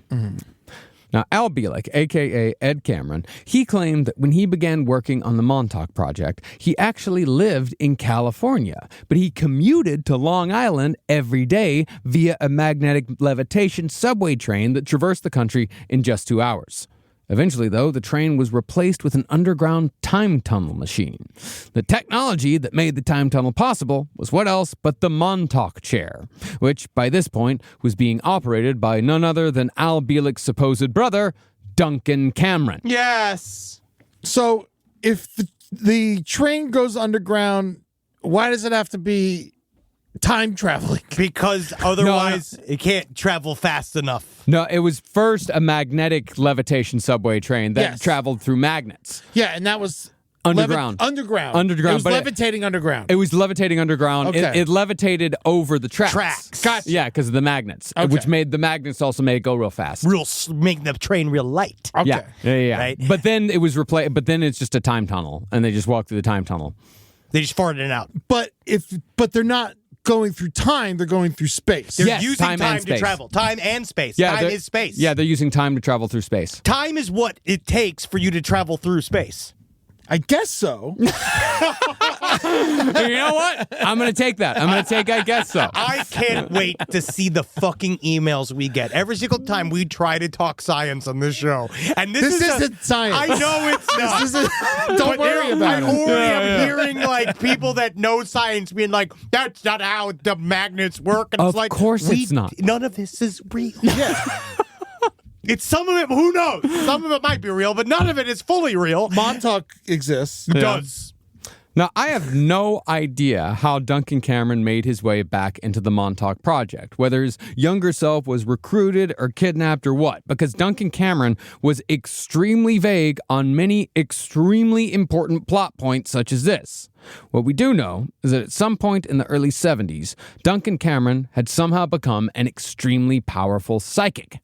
S5: Now, Al Bielek, a.k.a. Ed Cameron, he claimed that when he began working on the Montauk Project, he actually lived in California, but he commuted to Long Island every day via a magnetic levitation subway train that traversed the country in just 2 hours. Eventually, though, the train was replaced with an underground time tunnel machine. The technology that made the time tunnel possible was what else but the Montauk chair, which, by this point, was being operated by none other than Al Bielek's supposed brother, Duncan Cameron.
S4: Yes.
S6: So if the train goes underground, why does it have to be time traveling?
S4: Because otherwise it can't travel fast enough.
S5: No, it was first a magnetic levitation subway train that traveled through magnets.
S6: Yeah, and that was
S5: Underground.
S6: Underground.
S5: It was
S6: levitating underground.
S5: It was levitating underground.
S6: Okay.
S5: It levitated over the tracks.
S6: Gotcha.
S5: Yeah, because of the magnets,
S6: Okay.
S5: which made the magnets also made it go real fast.
S4: Making the train real light.
S6: Okay.
S5: Yeah.
S4: Right?
S5: But then it was replaced. But then it's just a time tunnel, and they just walk through the time tunnel.
S4: They just farted it out.
S6: But they're not going through time, they're going through space.
S4: They're
S5: Yes,
S4: using
S5: time
S4: time
S5: and
S4: to
S5: space.
S4: travel. Time and space.
S5: Yeah,
S4: Time is space.
S5: Yeah, they're using time to travel through space.
S4: Time is what it takes for you to travel through space.
S6: I guess so.
S5: You know what? I'm going to take that. I guess so.
S4: I can't wait to see the fucking emails we get every single time we try to talk science on this show. And this
S6: isn't science.
S4: I know it's not.
S6: This isn't, don't worry about
S4: I
S6: it.
S4: already am hearing like people that know science being like, "That's not how the magnets work." And
S5: Of
S4: it's like,
S5: course it's not.
S4: None of this is real.
S6: Yeah.
S4: It's some of it. Who knows? Some of it might be real, but none of it is fully real.
S6: Montauk exists.
S4: It does.
S5: Now, I have no idea how Duncan Cameron made his way back into the Montauk Project, whether his younger self was recruited or kidnapped or what, because Duncan Cameron was extremely vague on many extremely important plot points such as this. What we do know is that at some point in the early 70s, Duncan Cameron had somehow become an extremely powerful psychic.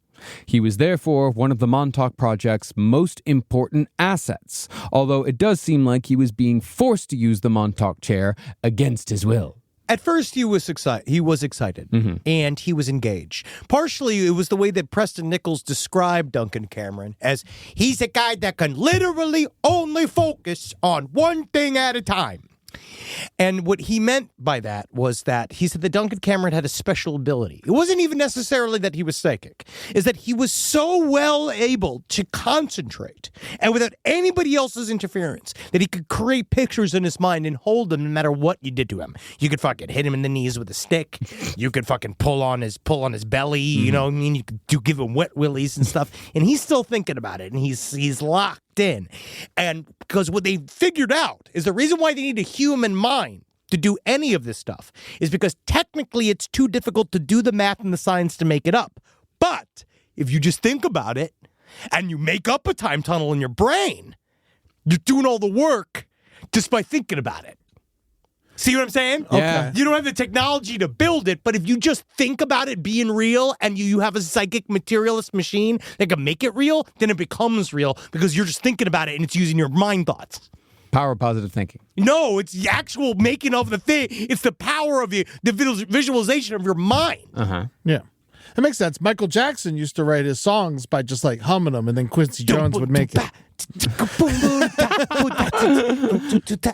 S5: He was therefore one of the Montauk Project's most important assets, although it does seem like he was being forced to use the Montauk chair against his will.
S4: At first, he was excited, and he was engaged. Partially, it was the way that Preston Nichols described Duncan Cameron as he's a guy that can literally only focus on one thing at a time. And what he meant by that was that he said that Duncan Cameron had a special ability. It wasn't even necessarily that he was psychic. Is that he was so well able to concentrate and without anybody else's interference that he could create pictures in his mind and hold them no matter what you did to him. You could fucking hit him in the knees with a stick. You could fucking pull on his belly. You know what I mean? You could give him wet willies and stuff. And he's still thinking about it. And he's locked in. And because what they figured out is the reason why they need a human mind to do any of this stuff is because technically it's too difficult to do the math and the science to make it up. But if you just think about it and you make up a time tunnel in your brain, you're doing all the work just by thinking about it. See what I'm saying?
S5: Yeah.
S4: You don't have the technology to build it, but if you just think about it being real and you have a psychic materialist machine that can make it real, then it becomes real because you're just thinking about it and it's using your mind thoughts.
S5: Power of positive thinking.
S4: No, it's the actual making of the thing. It's the power of the visualization of your mind.
S5: Uh-huh.
S6: Yeah. That makes sense. Michael Jackson used to write his songs by just like humming them, and then Quincy Jones would make it.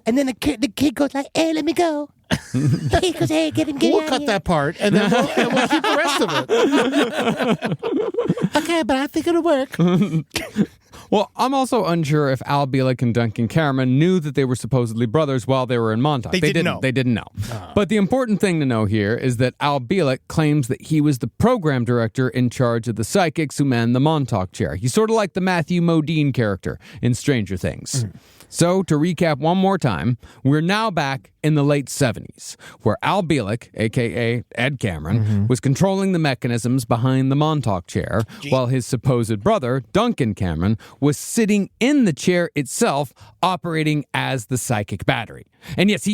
S3: And then the kid goes like, "Hey, let me go." He goes, "Hey, get him,
S6: We'll cut that part, and then we'll keep the rest of it.
S3: Okay, but I think it'll work.
S5: Well, I'm also unsure if Al Bielek and Duncan Cameron knew that they were supposedly brothers while they were in Montauk.
S4: They didn't know.
S5: They didn't know. But the important thing to know here is that Al Bielek claims that he was the program director in charge of the psychics who manned the Montauk chair. He's sort of like the Matthew Modine character in Stranger Things. So, to recap one more time, we're now back in the late 70s, where Al Bielek, a.k.a. Ed Cameron, was controlling the mechanisms behind the Montauk chair, while his supposed brother, Duncan Cameron, was sitting in the chair itself, operating as the psychic battery. And yes,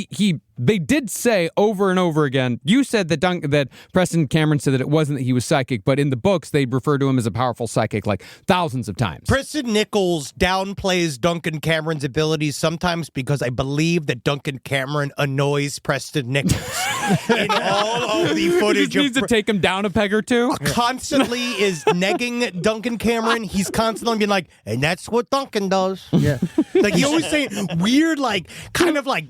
S5: they did say over and over again, you said that Preston Cameron said that it wasn't that he was psychic, but in the books, they refer to him as a powerful psychic like thousands of times.
S4: Preston Nichols downplays Duncan Cameron's abilities sometimes because I believe that Duncan Cameron annoys Preston Nichols. In all of the footage
S5: He just needs to take him down a peg or two.
S4: Constantly is negging Duncan Cameron. He's constantly being like, and that's what Duncan does.
S6: Yeah.
S4: Like, he always saying weird, like, kind of like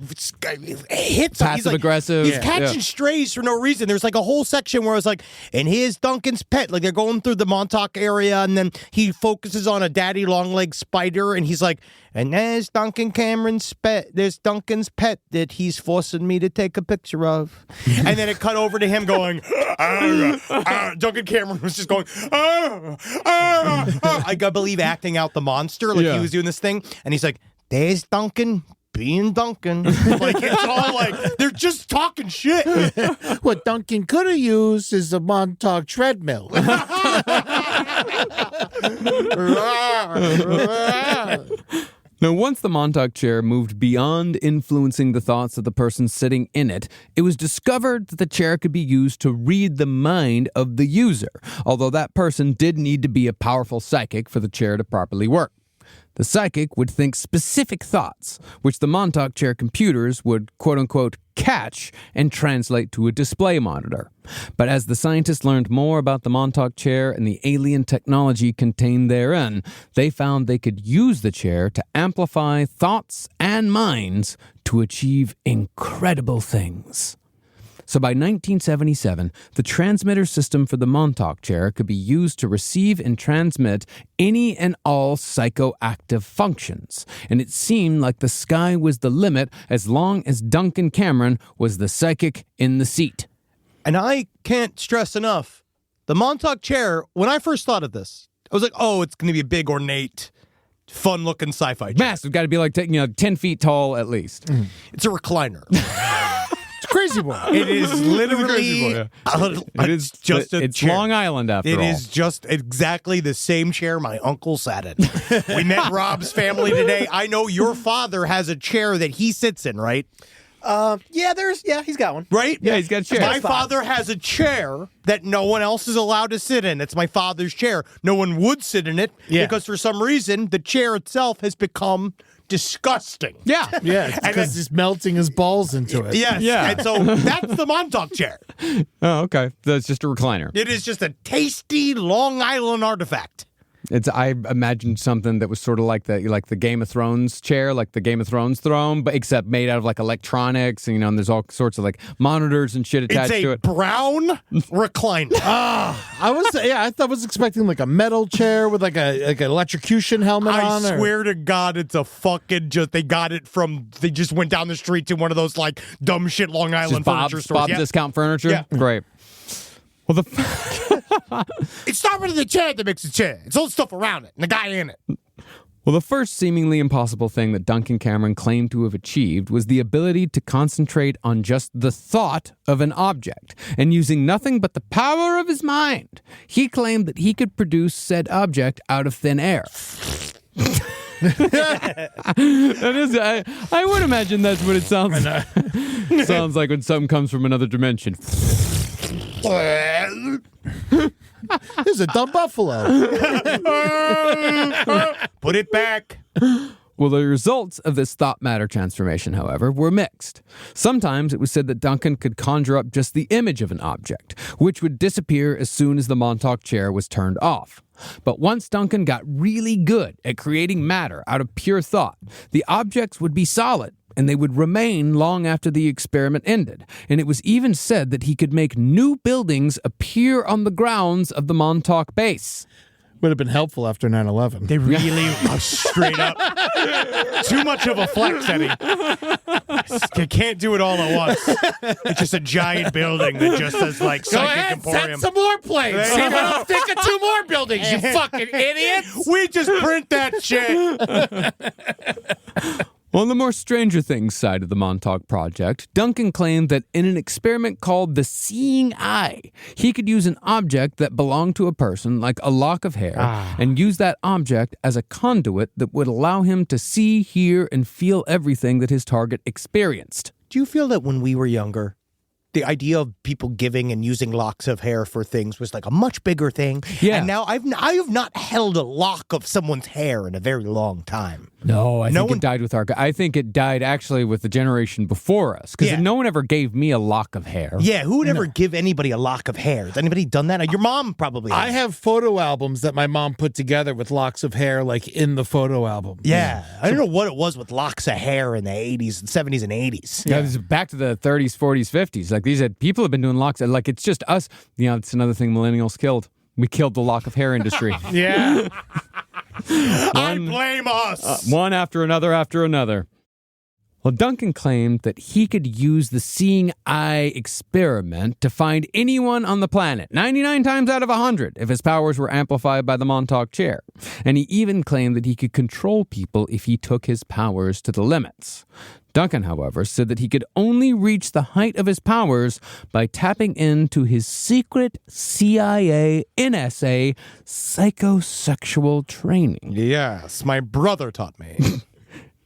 S4: hits.
S5: Passive aggressive.
S4: He's catching strays for no reason. There's like a whole section where it's like, and here's Duncan's pet. Like, they're going through the Montauk area, and then he focuses on a daddy long-legged spider, and he's like, and there's Duncan Cameron's pet. There's Duncan's pet that he's forcing me to take a picture of. And then it cut over to him going, Duncan Cameron was just going, I believe acting out the monster. Like, he was doing this thing. And he's like, there's Duncan being Duncan. Like, it's all like, they're just talking shit.
S6: What Duncan could have used is a Montauk treadmill.
S5: Now, once the Montauk chair moved beyond influencing the thoughts of the person sitting in it, it was discovered that the chair could be used to read the mind of the user, although that person did need to be a powerful psychic for the chair to properly work. The psychic would think specific thoughts, which the Montauk chair computers would, quote-unquote, catch and translate to a display monitor. But as the scientists learned more about the Montauk chair and the alien technology contained therein, they found they could use the chair to amplify thoughts and minds to achieve incredible things. So by 1977, the transmitter system for the Montauk chair could be used to receive and transmit any and all psychoactive functions. And it seemed like the sky was the limit as long as Duncan Cameron was the psychic in the seat.
S4: And I can't stress enough, the Montauk chair, when I first thought of this, I was like, oh, it's going to be a big, ornate, fun-looking sci-fi chair.
S5: Massive, got to be like 10 feet tall at least.
S4: It's a recliner.
S6: Crazy boy.
S4: It is literally
S5: It's
S4: just a
S5: it's
S4: chair.
S5: Long Island after all.
S4: It is just exactly the same chair my uncle sat in. We met Rob's family today. I know your father has a chair that he sits in, right?
S7: He's got one.
S4: Right?
S5: Yeah, he's got a chair.
S4: My father has a chair that no one else is allowed to sit in. It's my father's chair. No one would sit in it because for some reason the chair itself has become disgusting.
S5: Yeah.
S6: Yeah, because he's melting his balls into it.
S4: Yes.
S5: Yeah.
S4: And so that's the Montauk chair.
S5: Oh, okay. That's just a recliner.
S4: It is just a tasty Long Island artifact.
S5: I imagined something that was sort of like the Game of Thrones chair, like the Game of Thrones throne, but except made out of like electronics, and and there's all sorts of like monitors and shit attached
S4: It's
S5: to
S4: a
S5: it.
S4: brown recliner.
S6: I was expecting like a metal chair with like an electrocution helmet on.
S4: I swear to God, it's a fucking they just went down the street to one of those like dumb shit Long Island furniture stores.
S5: Bob's
S4: Yeah.
S5: Discount Furniture?
S4: Yeah.
S5: Great. Well,
S4: It's not really the chair that makes the chair. It's all the stuff around it and the guy in it.
S5: Well, the first seemingly impossible thing that Duncan Cameron claimed to have achieved was the ability to concentrate on just the thought of an object, and using nothing but the power of his mind, he claimed that he could produce said object out of thin air. That is, I would imagine that's what it sounds like. Sounds like when something comes from another dimension.
S6: There's a dumb buffalo.
S4: Put it back.
S5: Well, the results of this thought matter transformation, however, were mixed. Sometimes it was said that Duncan could conjure up just the image of an object, which would disappear as soon as the Montauk chair was turned off. But once Duncan got really good at creating matter out of pure thought, the objects would be solid, and they would remain long after the experiment ended. And it was even said that he could make new buildings appear on the grounds of the Montauk base.
S6: Would have been helpful after 9/11.
S4: They really are straight up. Too much of a flex, Eddie. You can't do it all at once. It's just a giant building that just says, like,
S6: Go
S4: Psychic
S6: ahead,
S4: Emporium.
S6: set some more planes. See if I don't think of 2 more buildings, you fucking idiots.
S4: We just print that shit.
S5: On the more Stranger Things side of the Montauk Project, Duncan claimed that in an experiment called the Seeing Eye, he could use an object that belonged to a person, like a lock of hair, and use that object as a conduit that would allow him to see, hear, and feel everything that his target experienced.
S4: Do you feel that when we were younger, the idea of people giving and using locks of hair for things was like a much bigger thing?
S5: Yeah.
S4: And now I have not held a lock of someone's hair in a very long time.
S5: No, I think it died with I think it died actually with the generation before us, because no one ever gave me a lock of hair.
S4: Yeah, who would ever give anybody a lock of hair? Has anybody done that? Your mom probably has.
S6: I have photo albums that my mom put together with locks of hair, like in the photo album.
S4: Yeah. I don't know what it was with locks of hair in the 80s, 70s, and 80s.
S5: Yeah, it was back to the 30s, 40s, 50s. Like people have been doing locks. Like it's just us. You know, it's another thing millennials killed. We killed the lock of hair industry.
S6: Yeah.
S4: I blame us.
S5: One after another after another. Well, Duncan claimed that he could use the Seeing Eye experiment to find anyone on the planet, 99 times out of 100, if his powers were amplified by the Montauk chair. And he even claimed that he could control people if he took his powers to the limits. Duncan, however, said that he could only reach the height of his powers by tapping into his secret CIA, NSA, psychosexual training.
S4: Yes, my brother taught me.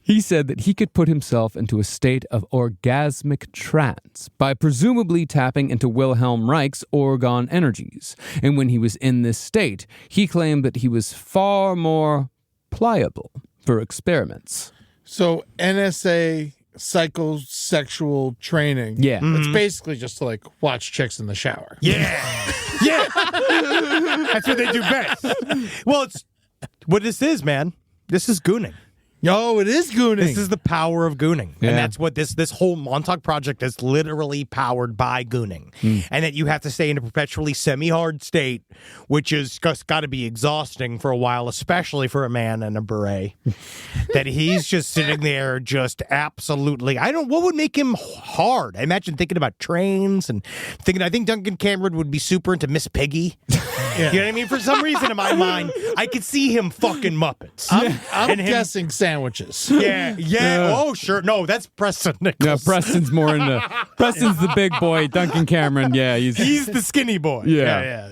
S5: He said that he could put himself into a state of orgasmic trance by presumably tapping into Wilhelm Reich's orgone energies. And when he was in this state, he claimed that he was far more pliable for experiments.
S6: So NSA psychosexual training.
S5: Yeah.
S6: It's basically just to like watch chicks in the shower.
S4: Yeah. Yeah. That's what they do best. Well, it's what this is, man. This is gooning.
S6: Oh, it is gooning.
S4: This is the power of gooning.
S5: Yeah.
S4: And that's what this whole Montauk Project is literally powered by gooning. And that you have to stay in a perpetually semi-hard state, which is just got to be exhausting for a while, especially for a man in a beret. That he's just sitting there just absolutely, what would make him hard? I imagine thinking about trains and I think Duncan Cameron would be super into Miss Piggy. You know what I mean? For some reason in my mind, I could see him fucking Muppets.
S6: I'm guessing sandwiches.
S4: Yeah. Oh, sure. No, that's Preston
S5: Yeah,
S4: Nichols.
S5: Preston's more into... Preston's the big boy. Duncan Cameron, yeah.
S4: He's the skinny boy.
S5: Yeah.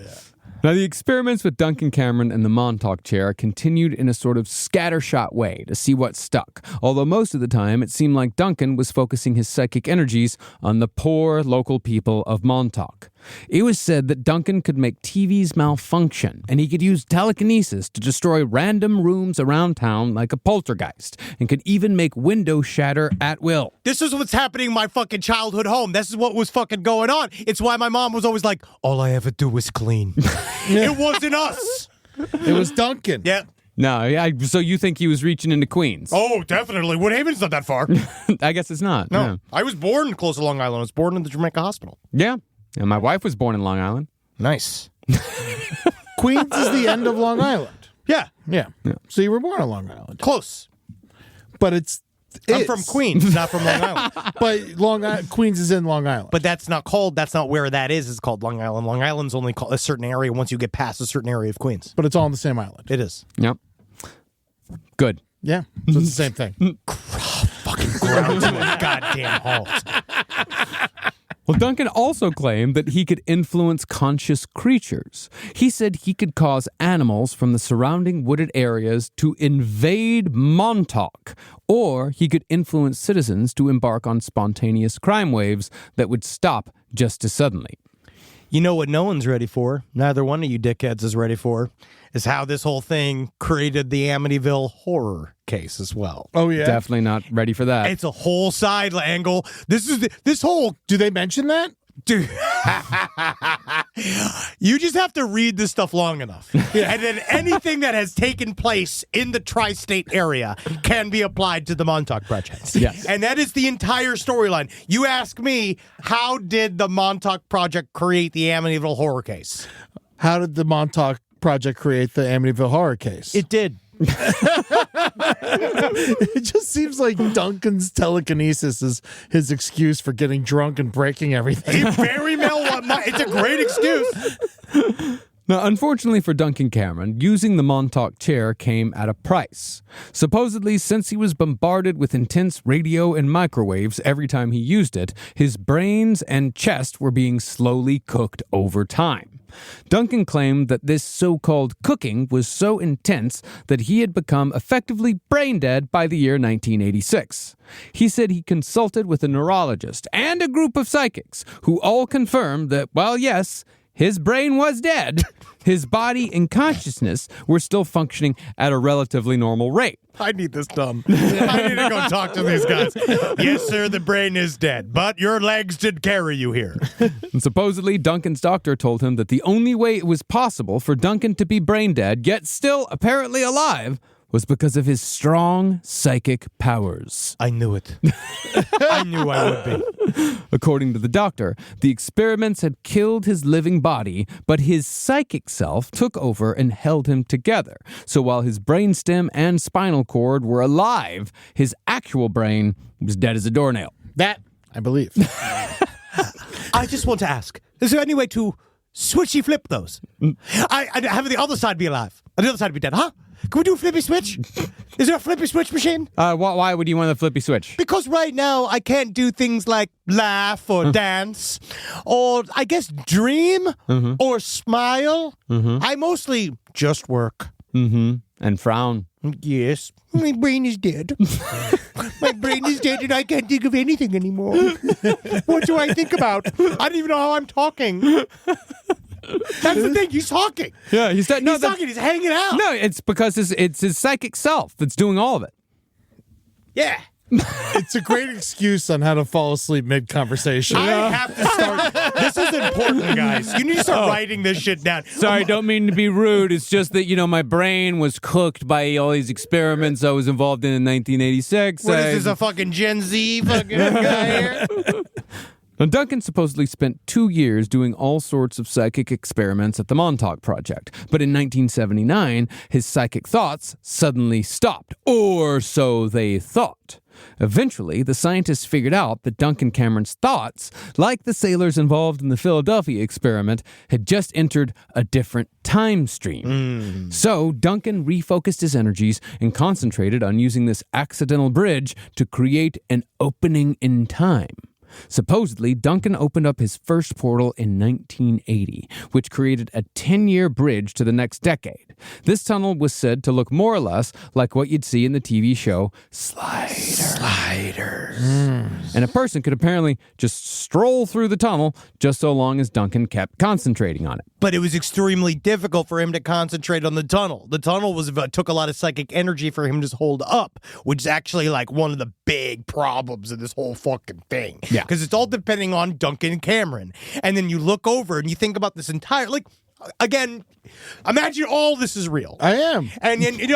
S5: Now, the experiments with Duncan Cameron and the Montauk chair continued in a sort of scattershot way to see what stuck, although most of the time it seemed like Duncan was focusing his psychic energies on the poor local people of Montauk. It was said that Duncan could make TVs malfunction, and he could use telekinesis to destroy random rooms around town like a poltergeist, and could even make windows shatter at will.
S4: This is what's happening in my fucking childhood home. This is what was fucking going on. It's why my mom was always like, all I ever do is clean. It wasn't us.
S6: It was Duncan.
S4: Yeah.
S5: No, yeah, so you think he was reaching into Queens?
S4: Oh, definitely. Woodhaven's not that far.
S5: I guess it's not.
S4: No. I was born close to Long Island. I was born in the Jamaica Hospital.
S5: Yeah. And my wife was born in Long Island.
S4: Nice.
S6: Queens is the end of Long Island.
S4: Yeah.
S6: Yeah. So you were born on Long Island.
S4: Close.
S6: But
S4: I'm from Queens, not from Long Island.
S6: But Queens is in Long Island.
S4: But that's not where that is. It's called Long Island. Long Island's only called a certain area once you get past a certain area of Queens.
S6: But it's all on the same island.
S4: It is.
S5: Yep. Good.
S6: Yeah. So it's the same thing.
S4: Fucking ground to a goddamn halt.
S5: Well, Duncan also claimed that he could influence conscious creatures. He said he could cause animals from the surrounding wooded areas to invade Montauk, or he could influence citizens to embark on spontaneous crime waves that would stop just as suddenly.
S4: You know what no one's ready for, neither one of you dickheads is ready for, is how this whole thing created the Amityville horror case as well.
S6: Oh, yeah.
S5: Definitely not ready for that.
S4: It's a whole side angle. This whole...
S6: Do they mention that?
S4: Dude. You just have to read this stuff long enough. And then anything that has taken place in the tri-state area can be applied to the Montauk Project.
S5: Yes.
S4: And that is the entire storyline. You ask me, how did the Montauk Project create the Amityville horror case?
S6: How did the Montauk Project create the Amityville horror case?
S4: It did.
S6: It just seems like Duncan's telekinesis is his excuse for getting drunk and breaking everything.
S4: Very it's a great excuse.
S5: Now, unfortunately for Duncan Cameron, using the Montauk chair came at a price. Supposedly, since he was bombarded with intense radio and microwaves every time he used it, his brains and chest were being slowly cooked over time. Duncan claimed that this so-called cooking was so intense that he had become effectively brain dead by the year 1986. He said he consulted with a neurologist and a group of psychics who all confirmed that, well, yes, his brain was dead. His body and consciousness were still functioning at a relatively normal rate.
S4: I need this dumb. I need to go talk to these guys. Yes, sir, the brain is dead, but your legs did carry you here.
S5: And supposedly, Duncan's doctor told him that the only way it was possible for Duncan to be brain dead, yet still apparently alive, was because of his strong psychic powers.
S4: I knew it. I knew I would be.
S5: According to the doctor, the experiments had killed his living body, but his psychic self took over and held him together. So while his brainstem and spinal cord were alive, his actual brain was dead as a doornail.
S6: That, I believe.
S4: I just want to ask, is there any way to switchy flip those? I have the other side be alive, and the other side be dead, huh? Can we do a flippy switch? Is there a flippy switch machine?
S5: Why would you want the flippy switch?
S4: Because right now I can't do things like laugh or dance or I guess dream or smile. I mostly just work.
S5: And frown.
S4: Yes. My brain is dead. My brain is dead and I can't think of anything anymore. What do I think about? I don't even know how I'm talking. That's the thing. He's talking.
S5: Yeah, he's talking.
S4: He's hanging out.
S5: No, it's because it's his psychic self that's doing all of it.
S4: Yeah.
S6: It's a great excuse on how to fall asleep mid-conversation.
S4: I have to start. This is important, guys. You need to start writing this shit down.
S5: Sorry, don't mean to be rude. It's just that, my brain was cooked by all these experiments I was involved in 1986.
S4: What is this, a fucking Gen Z fucking guy here?
S5: Now, Duncan supposedly spent 2 years doing all sorts of psychic experiments at the Montauk Project, but in 1979, his psychic thoughts suddenly stopped, or so they thought. Eventually, the scientists figured out that Duncan Cameron's thoughts, like the sailors involved in the Philadelphia experiment, had just entered a different time stream. So, Duncan refocused his energies and concentrated on using this accidental bridge to create an opening in time. Supposedly, Duncan opened up his first portal in 1980, which created a 10-year bridge to the next decade. This tunnel was said to look more or less like what you'd see in the TV show Sliders. And a person could apparently just stroll through the tunnel just so long as Duncan kept concentrating on it.
S4: But it was extremely difficult for him to concentrate on the tunnel. The tunnel took a lot of psychic energy for him to hold up, which is actually like one of the big problems of this whole fucking thing.
S5: Yeah.
S4: Because it's all depending on Duncan Cameron. And then you look over and you think about this entire, again, imagine all this is real.
S6: I am.
S4: And I'm saying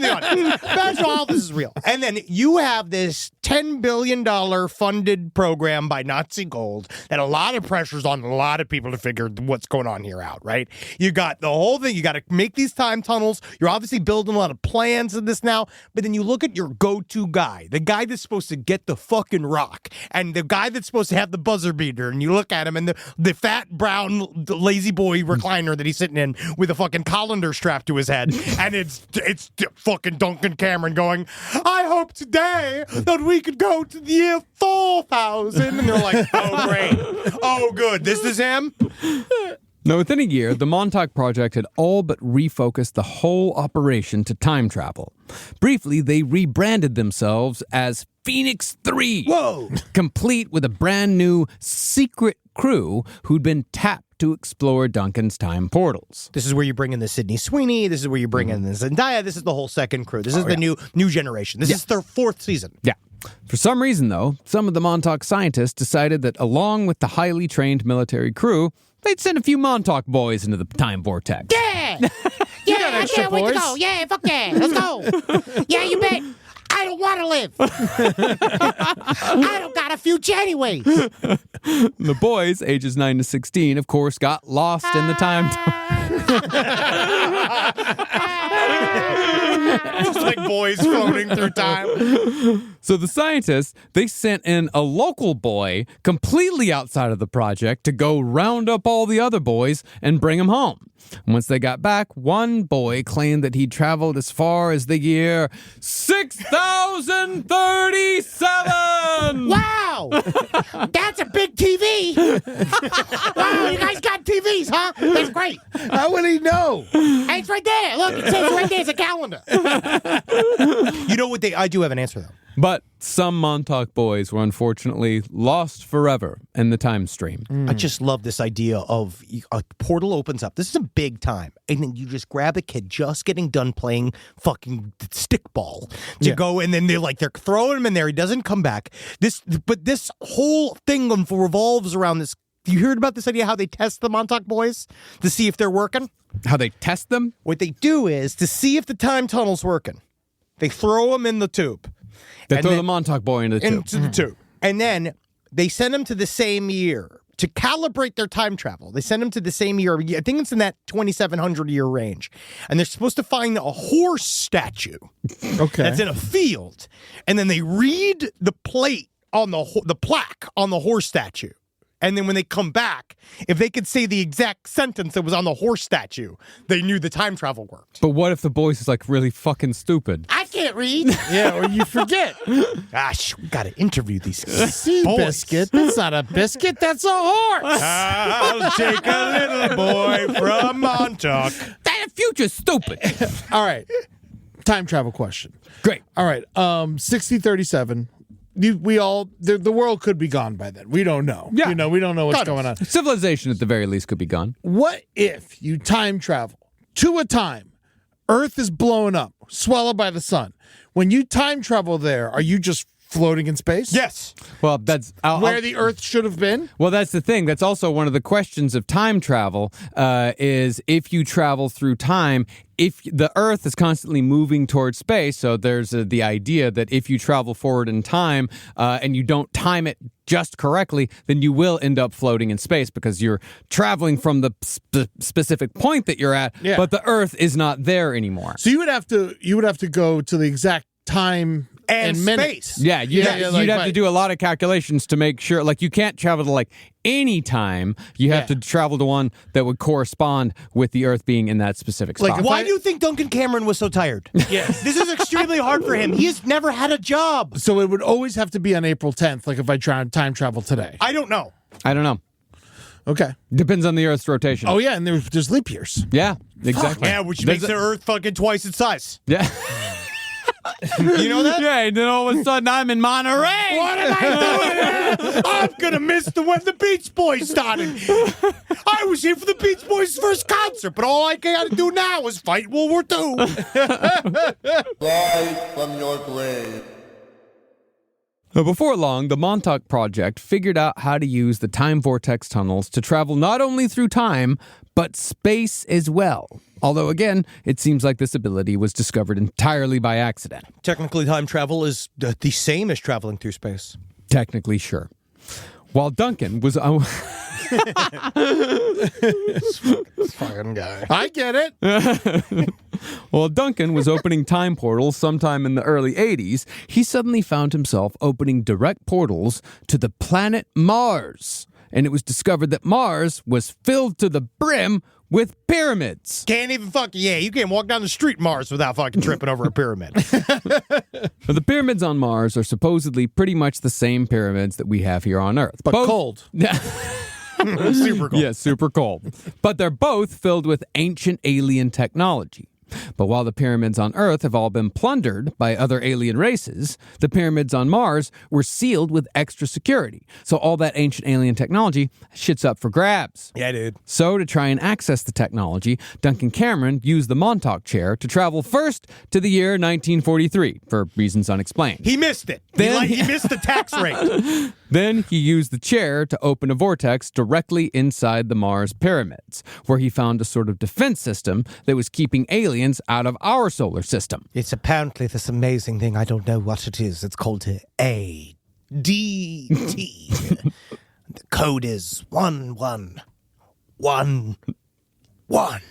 S4: the audience. Imagine all this is real. And then you have this $10 billion funded program by Nazi Gold that a lot of pressure's on a lot of people to figure what's going on here out, right? You got the whole thing. You got to make these time tunnels. You're obviously building a lot of plans of this now. But then you look at your go-to guy, the guy that's supposed to get the fucking rock, and the guy that's supposed to have the buzzer beater, and you look at him, and the fat, brown, lazy boy recliner that he's sitting in with a fucking colander strapped to his head, and it's fucking Duncan Cameron going, I hope today that we could go to the year 4000. And they're like, oh, great. Oh, good. This is him?
S5: Now, within a year, the Montauk Project had all but refocused the whole operation to time travel. Briefly, they rebranded themselves as Phoenix 3.
S4: Whoa!
S5: Complete with a brand new secret crew who'd been tapped to explore Duncan's time portals.
S4: This is where you bring in the Sydney Sweeney. This is where you bring in the Zendaya. This is the whole second crew. This is the new generation. This is their fourth season.
S5: Yeah. For some reason, though, some of the Montauk scientists decided that along with the highly trained military crew, they'd send a few Montauk boys into the time vortex.
S3: Yeah! Yeah, I can't wait to go. Yeah, fuck yeah. Let's go. Yeah, you bet. I don't want to live. I don't got a future anyway.
S5: The boys, ages 9 to 16, of course, got lost in the time.
S4: Just like boys floating through time.
S5: So the scientists, they sent in a local boy completely outside of the project to go round up all the other boys and bring them home. Once they got back, one boy claimed that he'd traveled as far as the year 6037.
S3: Wow! That's a big TV! Wow, you guys got TVs, huh? That's great.
S6: How would he know?
S3: Hey, it's right there. Look, it says right there. It's a calendar.
S4: You know what I do have an answer, though.
S5: But some Montauk boys were unfortunately lost forever in the time stream.
S4: I just love this idea of a portal opens up. This is a big time. And then you just grab a kid just getting done playing fucking stickball to go. And then they're throwing him in there. He doesn't come back. But this whole thing revolves around this. You heard about this idea how they test the Montauk boys to see if they're working?
S5: How they test them?
S4: What they do is to see if the time tunnel's working. They throw them in the tube.
S5: They throw the Montauk boy into the tube.
S4: Into the tube. And then they send him to the same year to calibrate their time travel. They send him to the same year. I think it's in that 2,700 year range. And they're supposed to find a horse statue.
S6: Okay.
S4: That's in a field. And then they read the plate on the plaque on the horse statue. And then when they come back, if they could say the exact sentence that was on the horse statue, they knew the time travel worked.
S5: But what if the voice is really fucking stupid?
S3: I can't read.
S6: Yeah, or you forget.
S4: Gosh, we got to interview these
S6: Sea
S4: boys.
S6: biscuit. That's not a biscuit. That's a horse.
S4: I'll take a little boy from Montauk.
S5: That future's stupid.
S6: All right. Time travel question.
S5: Great.
S6: All right. 6037. The world could be gone by then. We don't know.
S5: Yeah.
S6: We don't know what's going on.
S5: Civilization, at the very least, could be gone.
S6: What if you time travel to a time Earth is blowing up, swallowed by the sun? When you time travel there, are you just floating in space?
S4: Yes.
S5: Well, that's
S6: where the Earth should have been?
S5: Well, that's the thing. That's also one of the questions of time travel, is if you travel through time, if the Earth is constantly moving towards space, so there's the idea that if you travel forward in time and you don't time it just correctly, then you will end up floating in space because you're traveling from the specific point that you're at, but the Earth is not there anymore.
S6: So you would have to go to the exact time and
S4: space.
S5: Yeah, you'd have to do a lot of calculations to make sure. You can't travel to any time. You have to travel to one that would correspond with the Earth being in that specific spot.
S4: Why do you think Duncan Cameron was so tired?
S6: Yes.
S4: This is extremely hard for him. He's never had a job.
S6: So it would always have to be on April 10th, if I try to time travel today.
S4: I don't know.
S5: I don't know.
S6: Okay.
S5: Depends on the Earth's rotation.
S6: Oh, yeah, and there's leap years.
S5: Yeah, exactly.
S4: Yeah, which makes the Earth fucking twice its size.
S5: Yeah.
S4: You know that?
S5: Yeah, and then all of a sudden I'm in Monterey.
S4: What am I doing? I'm gonna miss when the Beach Boys started. I was here for the Beach Boys' first concert, but all I gotta do now is fight World War II.
S2: Rise from your grave.
S5: Before long, the Montauk Project figured out how to use the time vortex tunnels to travel not only through time, but space as well. Although, again, it seems like this ability was discovered entirely by accident.
S4: Technically, time travel is the same as traveling through space.
S5: Technically, sure. While Duncan was...
S4: This fucking guy.
S6: I get it.
S5: While Duncan was opening time portals sometime in the early 80s, he suddenly found himself opening direct portals to the planet Mars. And it was discovered that Mars was filled to the brim with pyramids.
S4: Can't even you can't walk down the street Mars without fucking tripping over a pyramid.
S5: But the pyramids on Mars are supposedly pretty much the same pyramids that we have here on Earth.
S6: But cold.
S4: Super cool.
S5: Yeah, super cold. But they're both filled with ancient alien technology. But while the pyramids on Earth have all been plundered by other alien races, the pyramids on Mars were sealed with extra security. So all that ancient alien technology, shit's up for grabs.
S4: Yeah, dude.
S5: So to try and access the technology, Duncan Cameron used the Montauk chair to travel first to the year 1943, for reasons unexplained.
S4: He missed it. He missed the tax rate.
S5: Then he used the chair to open a vortex directly inside the Mars pyramids, where he found a sort of defense system that was keeping aliens out of our solar system.
S4: It's apparently this amazing thing. I don't know what it is. It's called ADT. The code is 111. one.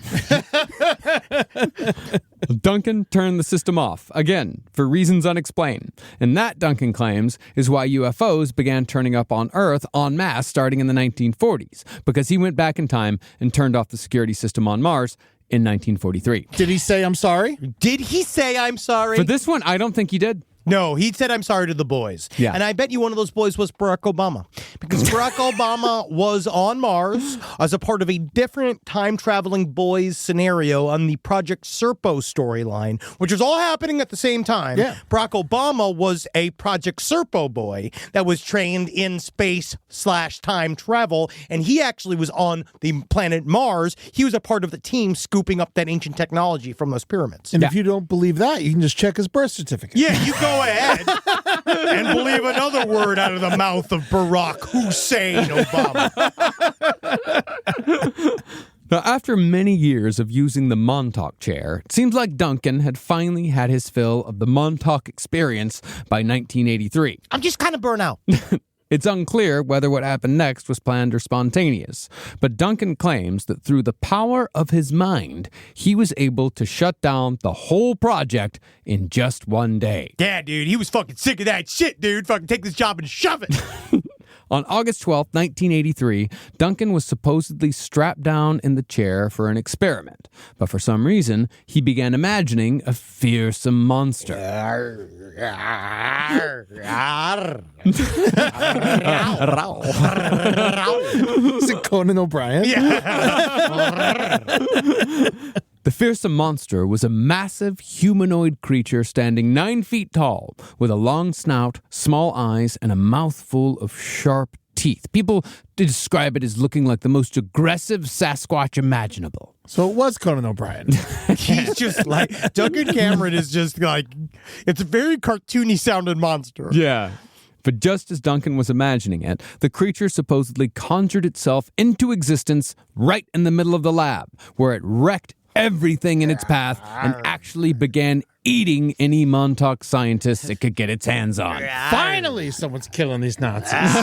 S5: Duncan turned the system off, again, for reasons unexplained. And that, Duncan claims, is why UFOs began turning up on Earth en masse starting in the 1940s, because he went back in time and turned off the security system on Mars in 1943.
S6: Did he say, I'm sorry?
S4: Did he say I'm sorry?
S5: For this one, I don't think he did.
S4: No, he said I'm sorry to the boys.
S5: Yeah.
S4: And I bet you one of those boys was Barack Obama. Because Barack Obama was on Mars as a part of a different time-traveling boys scenario on the Project Serpo storyline, which was all happening at the same time.
S6: Yeah.
S4: Barack Obama was a Project Serpo boy that was trained in space/time travel, and he actually was on the planet Mars. He was a part of the team scooping up that ancient technology from those pyramids.
S6: And if you don't believe that, you can just check his birth certificate.
S4: Yeah, you go ahead and believe another word out of the mouth of Barack Hussein Obama.
S5: Now, after many years of using the Montauk chair, it seems like Duncan had finally had his fill of the Montauk experience by 1983.
S4: I'm just kind of burnt out.
S5: It's unclear whether what happened next was planned or spontaneous, but Duncan claims that through the power of his mind, he was able to shut down the whole project in just one day.
S4: Yeah, dude, he was fucking sick of that shit, dude. Fucking take this job and shove it.
S5: On August 12, 1983, Duncan was supposedly strapped down in the chair for an experiment, but for some reason, he began imagining a fearsome monster.
S6: Is it Conan O'Brien?
S5: The fearsome monster was a massive humanoid creature standing 9 feet tall, with a long snout, small eyes, and a mouthful of sharp teeth. People describe it as looking like the most aggressive Sasquatch imaginable.
S6: So it was Conan O'Brien.
S4: He's just like, Duncan Cameron is just like, it's a very cartoony sounding monster.
S5: Yeah. But just as Duncan was imagining it, the creature supposedly conjured itself into existence right in the middle of the lab, where it wrecked everything in its path and actually began eating any Montauk scientists it could get its hands on.
S6: Finally, someone's killing these Nazis.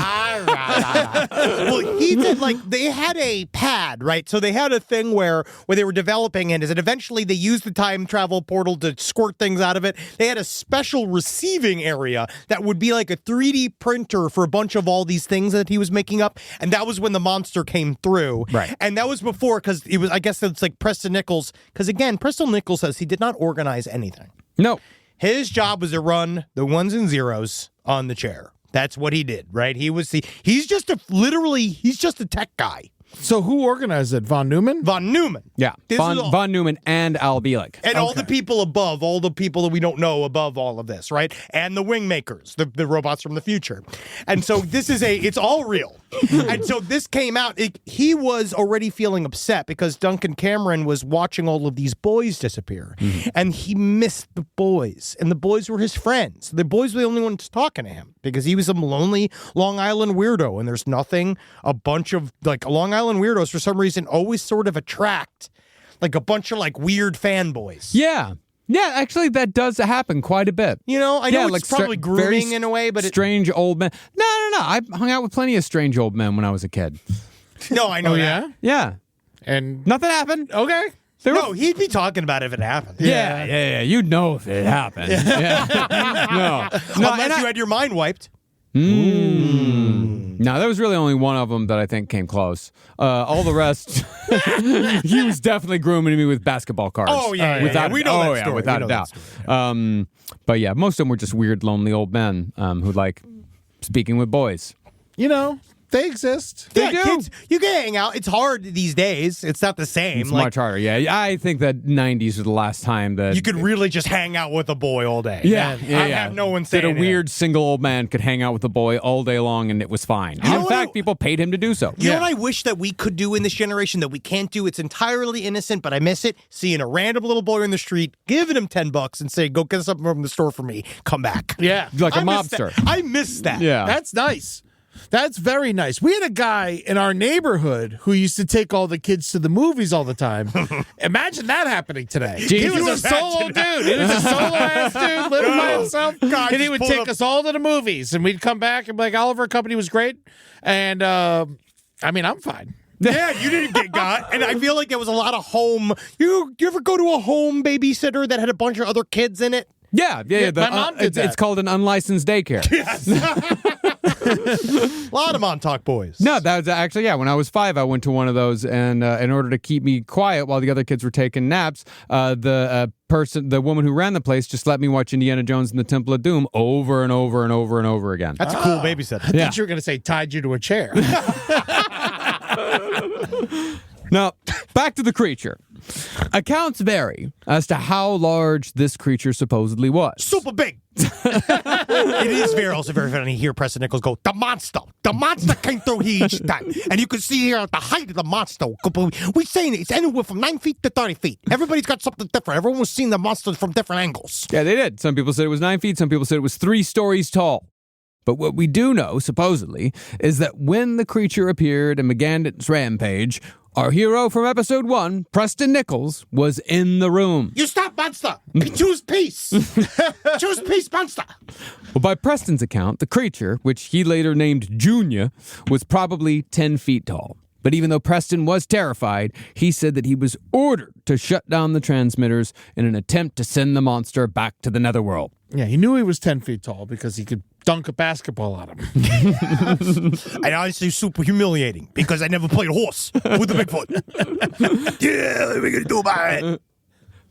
S4: Well, he did, like, they had a pad, right? So they had a thing where they were developing it, and eventually they used the time travel portal to squirt things out of it. They had a special receiving area that would be like a 3D printer for a bunch of all these things that he was making up, and that was when the monster came through.
S5: Right.
S4: And that was before, because it was, I guess it's like Preston Nichols, because again, Preston Nichols says he did not organize anything.
S5: No.
S4: His job was to run the ones and zeros on the chair. That's what he did, right? He's just a tech guy.
S6: So who organized it? Von Neumann?
S4: Von Neumann.
S5: Yeah. Von Neumann and Al Bielek.
S4: And all the people above, all the people that we don't know above all of this, right? And the wing makers, the robots from the future. And so it's all real. And so this came out, he was already feeling upset because Duncan Cameron was watching all of these boys disappear. Mm-hmm. And he missed the boys. And the boys were his friends. The boys were the only ones talking to him because he was some lonely Long Island weirdo. And there's nothing, a bunch of, like, Long Island weirdos for some reason always sort of attract like a bunch of like weird fanboys.
S5: Yeah. Yeah, actually that does happen quite a bit.
S4: You know, I know
S5: like
S4: it's probably grooming in a way, but
S5: strange old men. No. I hung out with plenty of strange old men when I was a kid.
S4: No, I know that.
S6: Yeah?
S5: Yeah.
S6: And
S5: Nothing happened.
S6: okay.
S4: No, he'd be talking about it if it happened.
S5: Yeah. You'd know if it happened. Yeah. No.
S4: Unless you had your mind wiped.
S5: No, there was really only one of them that I think came close. All the rest, he was definitely grooming me with basketball cards.
S4: Oh, yeah. We know that story.
S5: Without a doubt. But yeah, most of them were just weird, lonely old men who like speaking with boys.
S6: You know, they exist.
S4: Yeah, kids, you can hang out. It's hard these days. It's not the same.
S5: It's much harder. Yeah, I think that 90s was the last time that
S4: you could really just hang out with a boy all day.
S5: Yeah,
S4: I have no one saying
S5: that a weird single old man could hang out with a boy all day long and it was fine. In fact, people paid him to do so.
S4: You know what I wish that we could do in this generation that we can't do? It's entirely innocent, but I miss it. Seeing a random little boy in the street, giving him $10 and say, "Go get something from the store for me. Come back."
S6: Yeah,
S5: like a mobster.
S4: I miss that.
S5: Yeah,
S6: that's nice. That's very nice. We had a guy in our neighborhood who used to take all the kids to the movies all the time. Imagine that happening today. He was a solo dude. He was a solo ass dude living by himself.
S4: God,
S6: and he would take us all to the movies. And we'd come back and be like, Oliver Company was great. And, I mean, I'm fine.
S4: Yeah, you didn't get got. And I feel like there was a lot of home. You ever go to a home babysitter that had a bunch of other kids in it?
S5: Yeah.
S6: My mom did that.
S5: It's called an unlicensed daycare.
S4: Yes. A lot of Montauk boys.
S5: No, that was actually, when I was 5, I went to one of those, and in order to keep me quiet while the other kids were taking naps, the woman who ran the place just let me watch Indiana Jones and the Temple of Doom over and over and over and over again.
S4: That's a cool babysitter.
S6: I thought you were going to say tied you to a chair.
S5: Now, back to the creature. Accounts vary as to how large this creature supposedly was.
S4: Super big. It is also very funny to hear Preston Nichols go, the monster came through here each time. And you can see here at the height of the monster. We're saying it's anywhere from 9 feet to 30 feet. Everybody's got something different. Everyone's seen the monster from different angles.
S5: Yeah, they did. Some people said it was 9 feet. Some people said it was 3 stories tall. But what we do know, supposedly, is that when the creature appeared and began its rampage, our hero from episode 1, Preston Nichols, was in the room.
S3: You stop, monster. Choose peace. Choose peace, monster.
S5: Well, by Preston's account, the creature, which he later named Junior, was probably 10 feet tall. But even though Preston was terrified, he said that he was ordered to shut down the transmitters in an attempt to send the monster back to the netherworld.
S6: Yeah, he knew he was 10 feet tall because he could dunk a basketball at him.
S4: And honestly, super humiliating because I never played horse with the Bigfoot. Yeah, what are we going to do about it?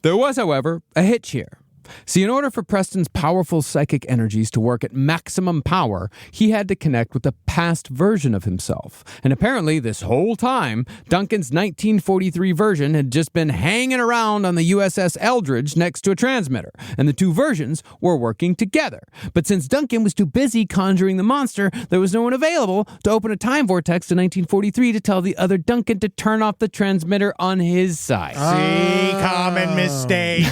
S5: There was, however, a hitch here. See, in order for Preston's powerful psychic energies to work at maximum power, he had to connect with a past version of himself. And apparently, this whole time, Duncan's 1943 version had just been hanging around on the USS Eldridge next to a transmitter, and the two versions were working together. But since Duncan was too busy conjuring the monster, there was no one available to open a time vortex to 1943 to tell the other Duncan to turn off the transmitter on his side.
S4: See, common mistake.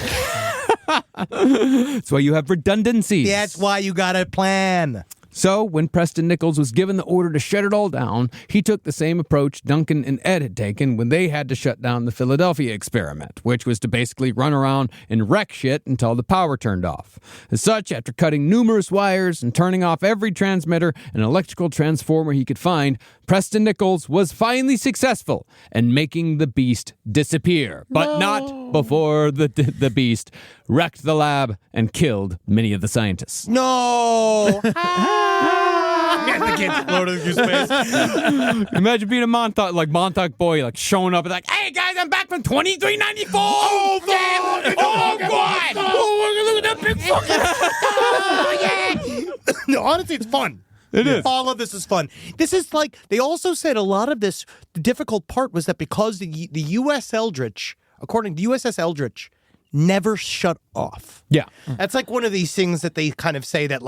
S5: That's why you have redundancies.
S4: That's why you got to plan.
S5: So, when Preston Nichols was given the order to shut it all down, he took the same approach Duncan and Ed had taken when they had to shut down the Philadelphia experiment, which was to basically run around and wreck shit until the power turned off. As such, after cutting numerous wires and turning off every transmitter and electrical transformer he could find, Preston Nichols was finally successful in making the beast disappear, but not before the beast wrecked the lab and killed many of the scientists.
S4: No. The kids floated through space.
S5: Imagine being a Montauk boy, showing up and hey guys, I'm back from 2394. Oh God! Oh God! Oh, look at that big fucking.
S3: Oh, yeah.
S4: No, honestly, it's fun.
S5: It is.
S4: All of this is fun. This is they also said a lot of this, the difficult part was that because the U.S. Eldridge, according to USS Eldridge, never shut off.
S5: Yeah.
S4: That's one of these things that they kind of say that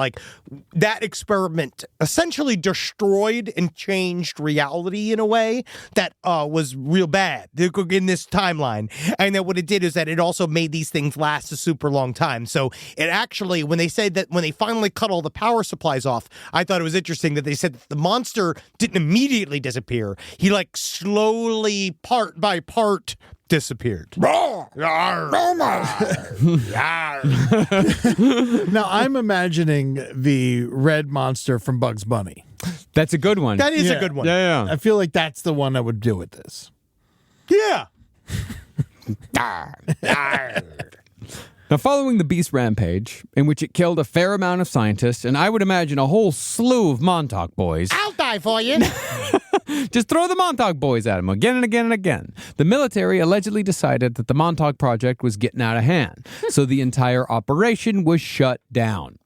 S4: that experiment essentially destroyed and changed reality in a way that was real bad in this timeline. And that what it did is that it also made these things last a super long time. So it actually, when they said that when they finally cut all the power supplies off, I thought it was interesting that they said that the monster didn't immediately disappear. He slowly, part by part, disappeared.
S6: Now, I'm imagining the red monster from Bugs Bunny.
S5: That's a good one.
S4: That is a good one.
S5: Yeah.
S6: I feel like that's the one I would do with this.
S4: Yeah.
S5: Now, following the beast rampage, in which it killed a fair amount of scientists, and I would imagine a whole slew of Montauk boys.
S3: I'll die for you.
S5: Just throw the Montauk boys at him again and again and again. The military allegedly decided that the Montauk Project was getting out of hand, so the entire operation was shut down.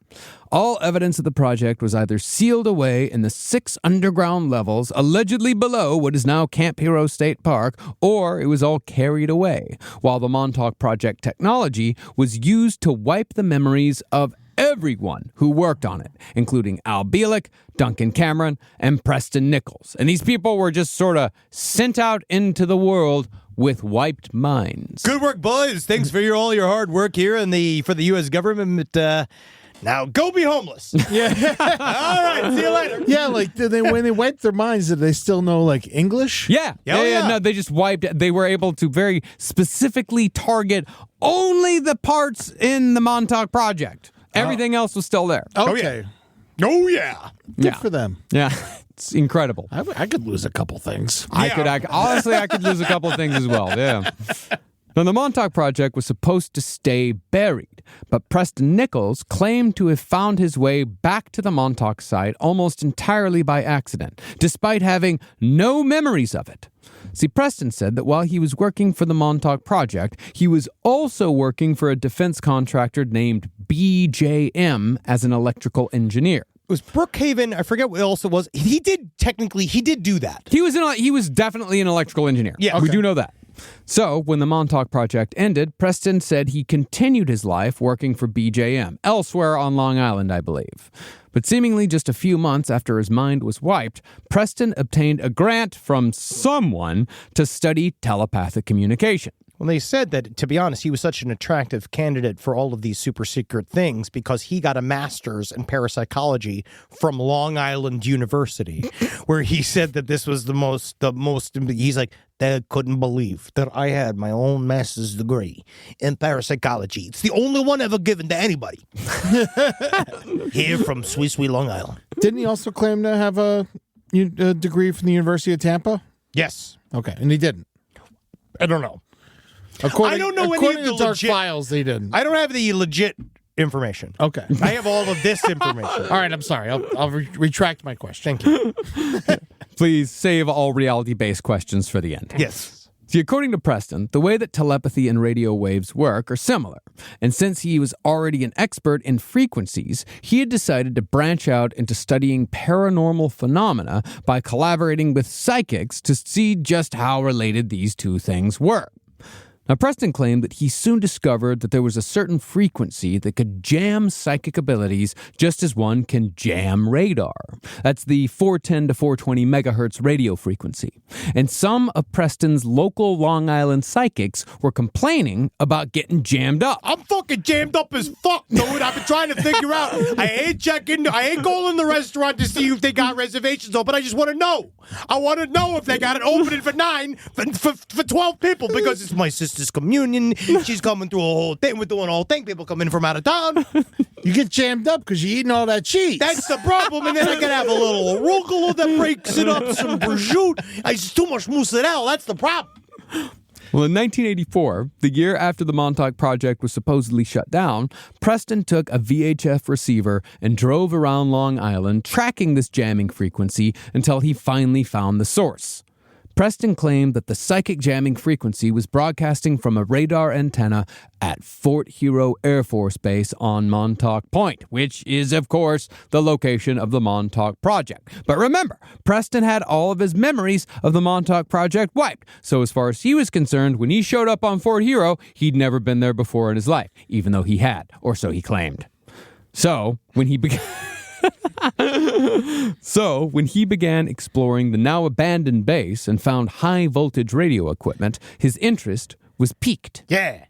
S5: All evidence of the project was either sealed away in the 6 underground levels, allegedly below what is now Camp Hero State Park, or it was all carried away, while the Montauk Project technology was used to wipe the memories of everyone who worked on it, including Al Bielek, Duncan Cameron, and Preston Nichols. And these people were just sort of sent out into the world with wiped minds.
S4: Good work, boys. Thanks for all your hard work here for the U.S. government. Now go be homeless.
S6: Yeah.
S4: All right. See you later.
S6: Yeah, when they wiped their minds, did they still know English?
S5: Yeah. No, they just wiped. They were able to very specifically target only the parts in the Montauk Project. Everything else was still there.
S6: Okay. Oh, yeah. Good
S5: Yeah.
S6: for them.
S5: Yeah, it's incredible.
S6: I could lose a couple things.
S5: Honestly, I could lose a couple of things as well. Yeah. Now, the Montauk Project was supposed to stay buried, but Preston Nichols claimed to have found his way back to the Montauk site almost entirely by accident, despite having no memories of it. See, Preston said that while he was working for the Montauk Project, he was also working for a defense contractor named BJM as an electrical engineer.
S4: It was Brookhaven. I forget what else it was. He did do that.
S5: He was definitely an electrical engineer.
S4: Yeah,
S5: we
S4: okay.
S5: do know that. So, when the Montauk Project ended, Preston said he continued his life working for BJM, elsewhere on Long Island, I believe. But seemingly just a few months after his mind was wiped, Preston obtained a grant from someone to study telepathic communication.
S4: Well, they said that, to be honest, he was such an attractive candidate for all of these super secret things because he got a master's in parapsychology from Long Island University, where he said that this was the most, he's like, they couldn't believe that I had my own master's degree in parapsychology. It's the only one ever given to anybody. Here from sweet, sweet Long Island.
S6: Didn't he also claim to have a degree from the University of Tampa?
S4: Yes.
S6: Okay, and he didn't.
S4: I don't know.
S6: According
S4: I don't know any
S6: according
S4: of
S6: to
S4: the
S6: Dark
S4: legit-
S6: Files, they didn't.
S4: I don't have the legit information.
S6: Okay.
S4: I have all of this information.
S6: All right, I'm sorry. I'll retract my question.
S4: Thank you.
S5: Please save all reality-based questions for the end.
S4: Yes.
S5: See, according to Preston, the way that telepathy and radio waves work are similar. And since he was already an expert in frequencies, he had decided to branch out into studying paranormal phenomena by collaborating with psychics to see just how related these two things were. Now, Preston claimed that he soon discovered that there was a certain frequency that could jam psychic abilities just as one can jam radar. That's the 410 to 420 megahertz radio frequency. And some of Preston's local Long Island psychics were complaining about getting jammed up.
S4: I'm fucking jammed up as fuck, dude. I've been trying to figure out. I ain't going in the restaurant to see if they got reservations open. I just want to know. I want to know if they got it opening for 9 for 12 people because it's my sister's communion. She's coming through a whole thing. We're doing a whole thing. People come in from out of town.
S6: You get jammed up because you're eating all that cheese.
S4: That's the problem. And then I can have a little arugula that breaks it up, some prosciutto. It's too much mozzarella. That's the problem.
S5: Well, in 1984, the year after the Montauk Project was supposedly shut down, Preston took a VHF receiver and drove around Long Island tracking this jamming frequency until he finally found the source. Preston claimed that the psychic jamming frequency was broadcasting from a radar antenna at Fort Hero Air Force Base on Montauk Point, which is, of course, the location of the Montauk Project. But remember, Preston had all of his memories of the Montauk Project wiped, so as far as he was concerned, when he showed up on Fort Hero, he'd never been there before in his life, even though he had, or so he claimed. So, when he began exploring the now abandoned base and found high-voltage radio equipment, his interest was piqued.
S4: Yeah.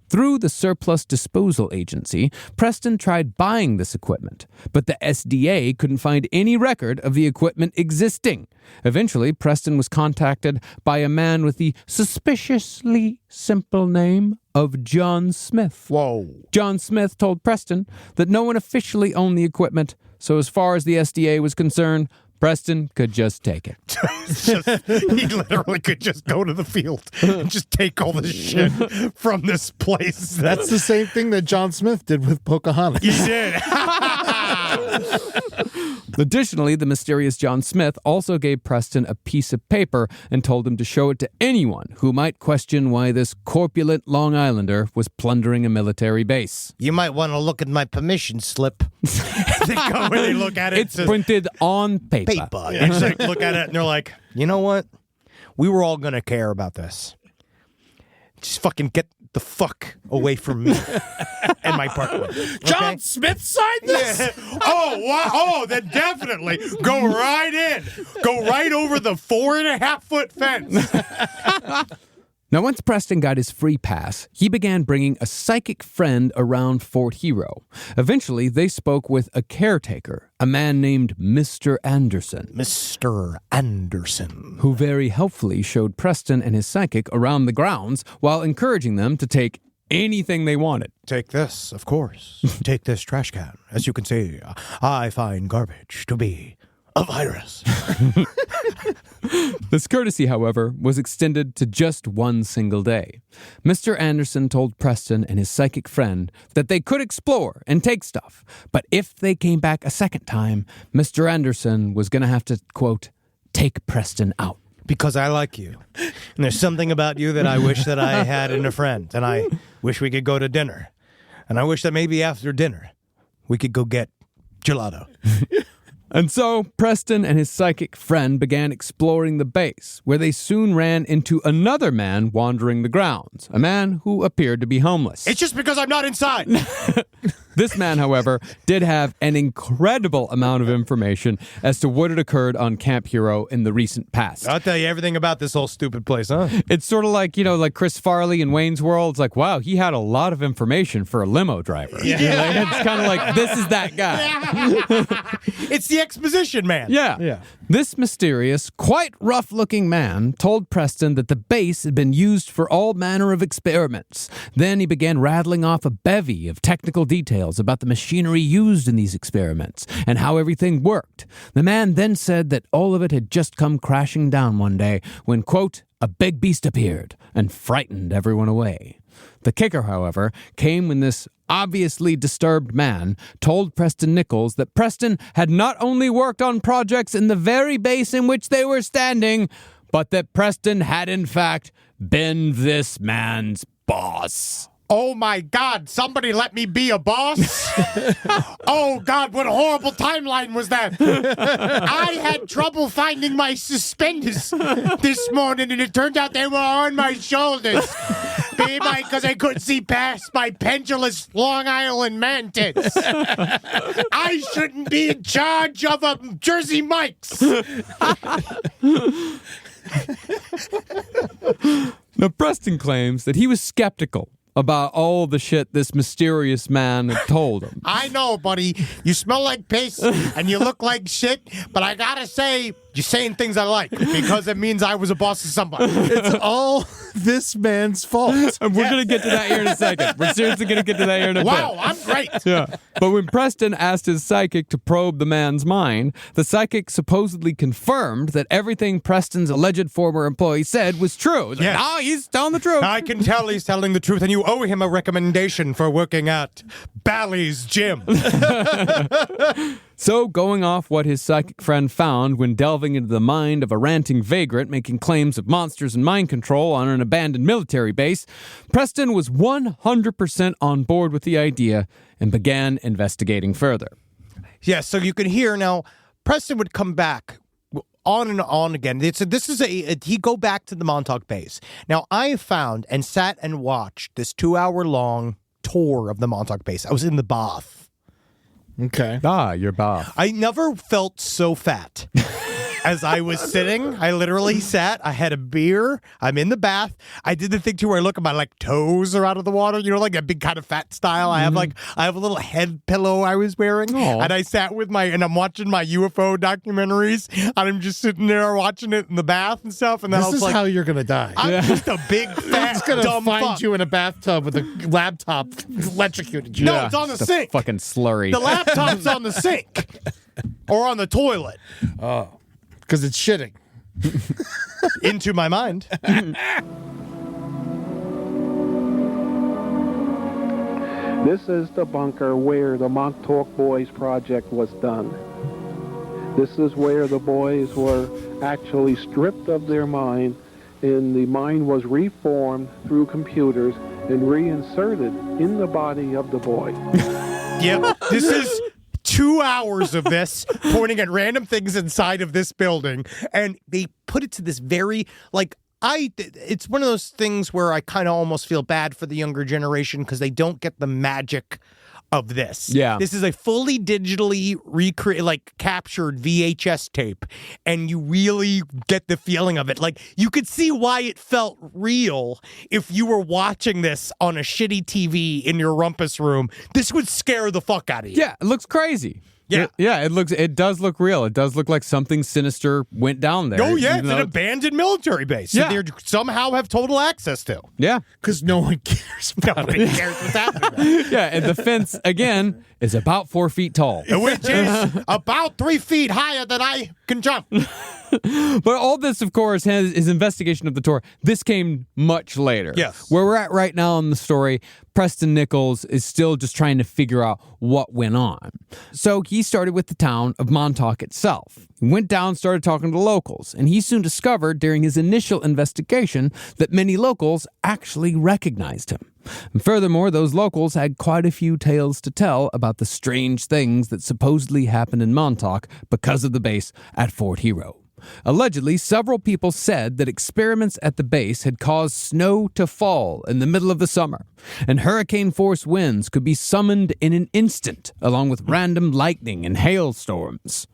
S5: Through the Surplus Disposal Agency, Preston tried buying this equipment, but the SDA couldn't find any record of the equipment existing. Eventually, Preston was contacted by a man with the suspiciously simple name of John Smith.
S6: Whoa.
S5: John Smith told Preston that no one officially owned the equipment, so as far as the SDA was concerned, Preston could just take it.
S4: He literally could just go to the field and just take all the shit from this place.
S6: That's the same thing that John Smith did with Pocahontas.
S4: He did.
S5: Additionally, the mysterious John Smith also gave Preston a piece of paper and told him to show it to anyone who might question why this corpulent Long Islander was plundering a military base.
S4: You might want to look at my permission slip. They go and they look at it.
S5: It's printed on paper.
S4: They just like look at it and they're like, you know what? We were all going to care about this. Just fucking get the fuck away from me and my partner. Okay?
S6: John Smith signed this?
S4: Yeah. Oh, wow. Oh, then definitely go right in. Go right over the 4.5-foot fence.
S5: Now, once Preston got his free pass, he began bringing a psychic friend around Fort Hero. Eventually, they spoke with a caretaker, a man named Mr. Anderson.
S4: Mr. Anderson.
S5: Who very helpfully showed Preston and his psychic around the grounds while encouraging them to take anything they wanted.
S4: Take this, of course. Take this trash can. As you can see, I find garbage to be a virus.
S5: This courtesy, however, was extended to just one single day. Mr. Anderson told Preston and his psychic friend that they could explore and take stuff, but if they came back a second time, Mr. Anderson was going to have to, quote, take Preston out.
S4: Because I like you. And there's something about you that I wish that I had in a friend. And I wish we could go to dinner. And I wish that maybe after dinner, we could go get gelato.
S5: And so, Preston and his psychic friend began exploring the base, where they soon ran into another man wandering the grounds, a man who appeared to be homeless.
S4: It's just because I'm not inside.
S5: This man, however, did have an incredible amount of information as to what had occurred on Camp Hero in the recent past.
S4: I'll tell you everything about this whole stupid place, huh?
S5: It's sort of like, like Chris Farley in Wayne's World. It's like, wow, he had a lot of information for a limo driver. Yeah. It's kind of like, this is that guy.
S4: It's the exposition man.
S5: Yeah. This mysterious, quite rough-looking man told Preston that the base had been used for all manner of experiments. Then he began rattling off a bevy of technical details about the machinery used in these experiments and how everything worked. The man then said that all of it had just come crashing down one day when, quote, a big beast appeared and frightened everyone away. The kicker, however, came when this obviously disturbed man told Preston Nichols that Preston had not only worked on projects in the very base in which they were standing, but that Preston had in fact been this man's boss.
S3: Oh my God, somebody let me be a boss? Oh God, what a horrible timeline was that? I had trouble finding my suspenders this morning and it turned out they were on my shoulders. Because I couldn't see past my pendulous Long Island mantis. I shouldn't be in charge of a Jersey Mike's.
S5: Now, Preston claims that he was skeptical about all the shit this mysterious man had told him.
S3: I know, buddy. You smell like piss and you look like shit, but I gotta say, you're saying things I like because it means I was a boss of somebody.
S6: It's all this man's fault.
S5: And we're going to get to that here in a second. We're seriously going to get to that here in a bit.
S3: Wow, I'm great.
S5: Yeah. But when Preston asked his psychic to probe the man's mind, the psychic supposedly confirmed that everything Preston's alleged former employee said was true.
S4: Yes.
S5: Oh, he's telling the truth.
S4: I can tell he's telling the truth, and you owe him a recommendation for working at Bally's Gym.
S5: So, going off what his psychic friend found when delving into the mind of a ranting vagrant making claims of monsters and mind control on an abandoned military base, Preston was 100% on board with the idea and began investigating further.
S4: Yes, so you can hear now, Preston would come back on and on again. He'd go back to the Montauk base. Now, I found and sat and watched this 2-hour-long tour of the Montauk base. I was in the bath.
S6: Okay.
S5: You're Bob.
S4: I never felt so fat as I was sitting. I literally sat. I had a beer. I'm in the bath. I did the thing too where I look at my toes are out of the water. You know, like a big kind of fat style. I have a little head pillow I was wearing, and I sat and I'm watching my UFO documentaries, and I'm just sitting there watching it in the bath and stuff. And then
S6: this is how you're gonna die.
S4: I'm just a big fat dumb
S6: find
S4: fuck.
S6: you in a bathtub with a laptop electrocuted you.
S4: No, it's on the sink.
S5: Fucking slurry.
S4: The laptop's on the sink or on the toilet.
S6: Oh. Because it's shitting.
S4: Into my mind.
S8: This is the bunker where the Montauk Boys project was done. This is where the boys were actually stripped of their mind, and the mind was reformed through computers and reinserted in the body of the boy.
S4: Yep. This is 2 hours of this pointing at random things inside of this building, and they put it to this very it's one of those things where I kind of almost feel bad for the younger generation because they don't get the magic of this.
S5: Yeah.
S4: This is a fully digitally captured VHS tape, and you really get the feeling of it. You could see why it felt real if you were watching this on a shitty TV in your rumpus room. This would scare the fuck out of you.
S5: Yeah, it looks crazy.
S4: Yeah.
S5: It does look real. It does look like something sinister went down there.
S4: Oh, yeah,
S5: even
S4: it's
S5: though
S4: an abandoned military base that they somehow have total access to.
S5: Yeah.
S6: Because no one cares about
S4: Nobody cares what's happening there.
S5: Yeah, and the fence, again, is about 4 feet tall.
S3: Which is about 3 feet higher than I can jump.
S5: But all this, of course, his investigation of the tour, this came much later.
S4: Yes.
S5: Where we're at right now in the story, Preston Nichols is still just trying to figure out what went on. So he started with the town of Montauk itself. He went down, started talking to locals, and he soon discovered during his initial investigation that many locals actually recognized him. And furthermore, those locals had quite a few tales to tell about the strange things that supposedly happened in Montauk because of the base at Fort Hero. Allegedly, several people said that experiments at the base had caused snow to fall in the middle of the summer, and hurricane-force winds could be summoned in an instant, along with random lightning and hailstorms.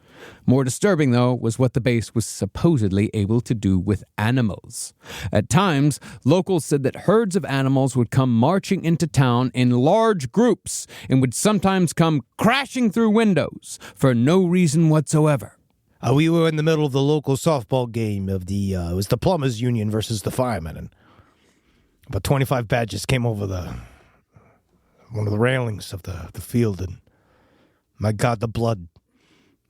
S5: More disturbing, though, was what the base was supposedly able to do with animals. At times, locals said that herds of animals would come marching into town in large groups and would sometimes come crashing through windows for no reason whatsoever.
S4: We were in the middle of the local softball game of it was the Plumbers Union versus the Firemen, and about 25 badgers came over one of the railings of the field, and my God, the blood.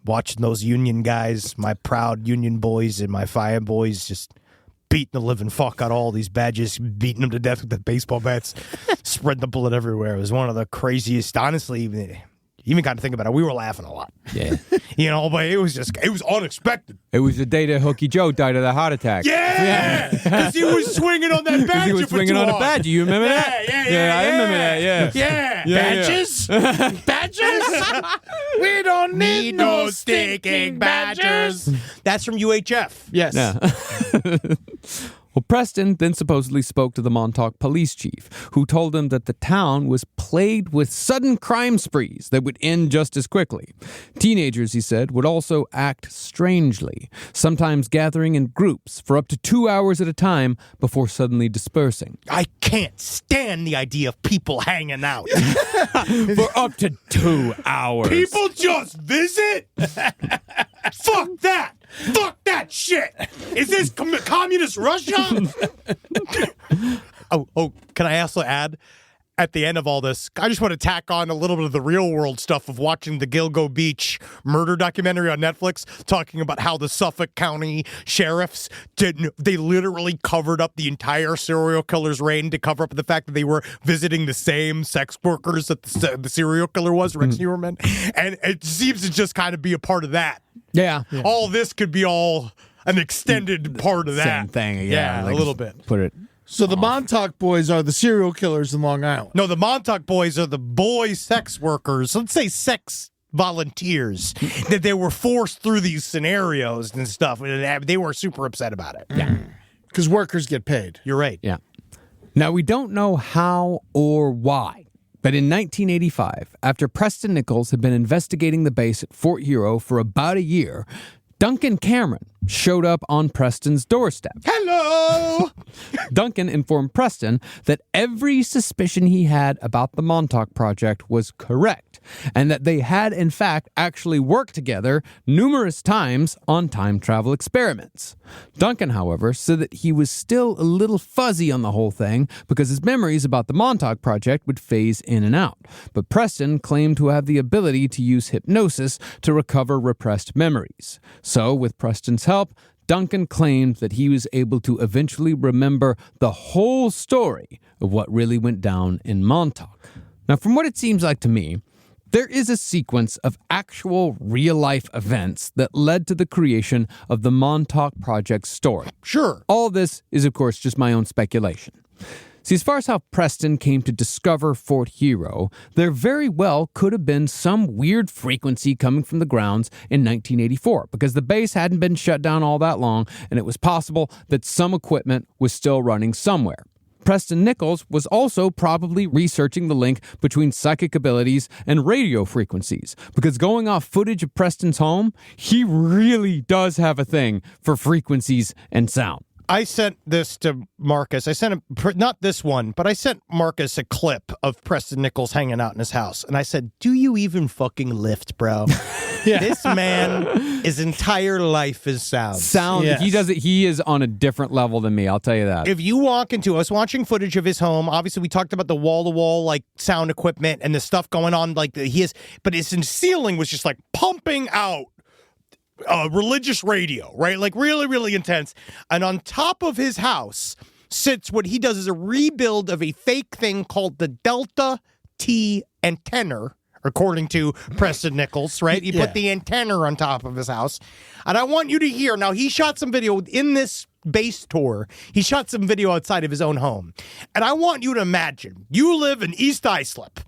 S4: Watching those Union guys, my proud Union boys and my Fire boys just beating the living fuck out of all these badgers, beating them to death with the baseball bats, spreading the blood everywhere. It was one of the craziest, honestly, even kind of think about it, we were laughing a lot.
S5: Yeah.
S4: But it was unexpected.
S5: It was the day that Hooky Joe died of the heart attack.
S4: Yeah! Because he was swinging on that badger.
S5: He was swinging on a badger. You remember that?
S4: Yeah,
S5: I remember that,
S3: Yeah.
S6: badges. Badges? We don't need no stinking badgers.
S4: That's from UHF.
S6: Yes.
S5: Yeah. Well, Preston then supposedly spoke to the Montauk police chief, who told him that the town was plagued with sudden crime sprees that would end just as quickly. Teenagers, he said, would also act strangely, sometimes gathering in groups for up to 2 hours at a time before suddenly dispersing.
S4: I can't stand the idea of people hanging out.
S5: For up to 2 hours.
S4: People just visit? Fuck that! Fuck that shit! Is this communist Russia? Oh, can I also add, at the end of all this, I just want to tack on a little bit of the real world stuff of watching the Gilgo Beach murder documentary on Netflix, talking about how the Suffolk County sheriffs they literally covered up the entire serial killer's reign to cover up the fact that they were visiting the same sex workers that the serial killer was, Rex Neuerman. And it seems to just kind of be a part of that.
S5: Yeah.
S4: All this could be all an extended part of that.
S5: Same thing.
S4: Yeah,
S5: like
S4: a little bit.
S5: Put it.
S6: So the Montauk boys are the serial killers in Long Island.
S4: No, the Montauk boys are the boy sex workers. Let's say sex volunteers that they were forced through these scenarios and stuff. And they were super upset about it.
S5: Yeah.
S6: Because workers get paid.
S4: You're right.
S5: Yeah. Now, we don't know how or why, but in 1985, after Preston Nichols had been investigating the base at Fort Hero for about a year, Duncan Cameron showed up on Preston's doorstep.
S4: Hello!
S5: Duncan informed Preston that every suspicion he had about the Montauk Project was correct, and that they had, in fact, actually worked together numerous times on time travel experiments. Duncan, however, said that he was still a little fuzzy on the whole thing because his memories about the Montauk Project would phase in and out. But Preston claimed to have the ability to use hypnosis to recover repressed memories. So, with Preston's help, Duncan claimed that he was able to eventually remember the whole story of what really went down in Montauk. Now, from what it seems like to me, there is a sequence of actual real-life events that led to the creation of the Montauk Project story.
S4: Sure.
S5: All this is, of course, just my own speculation. See, as far as how Preston came to discover Fort Hero, there very well could have been some weird frequency coming from the grounds in 1984, because the base hadn't been shut down all that long, and it was possible that some equipment was still running somewhere. Preston Nichols was also probably researching the link between psychic abilities and radio frequencies, because going off footage of Preston's home, he really does have a thing for frequencies and sound.
S4: I sent this to Marcus. I sent him, not this one, but I sent Marcus a clip of Preston Nichols hanging out in his house. And I said, do you even fucking lift, bro? This man, his entire life is sound.
S5: Yes. He does it. He is on a different level than me. I'll tell you that.
S4: If you walk into, I was watching footage of his home. Obviously, we talked about the wall-to-wall like sound equipment and the stuff going on. Like but his ceiling was just like pumping out religious radio, right? Like really, really intense. And on top of his house sits what he does is a rebuild of a fake thing called the Delta T antenna. According to Preston Nichols, right? He put the antenna on top of his house. And I want you to hear, now he shot some video in this base tour. He shot some video outside of his own home. And I want you to imagine, you live in East Islip.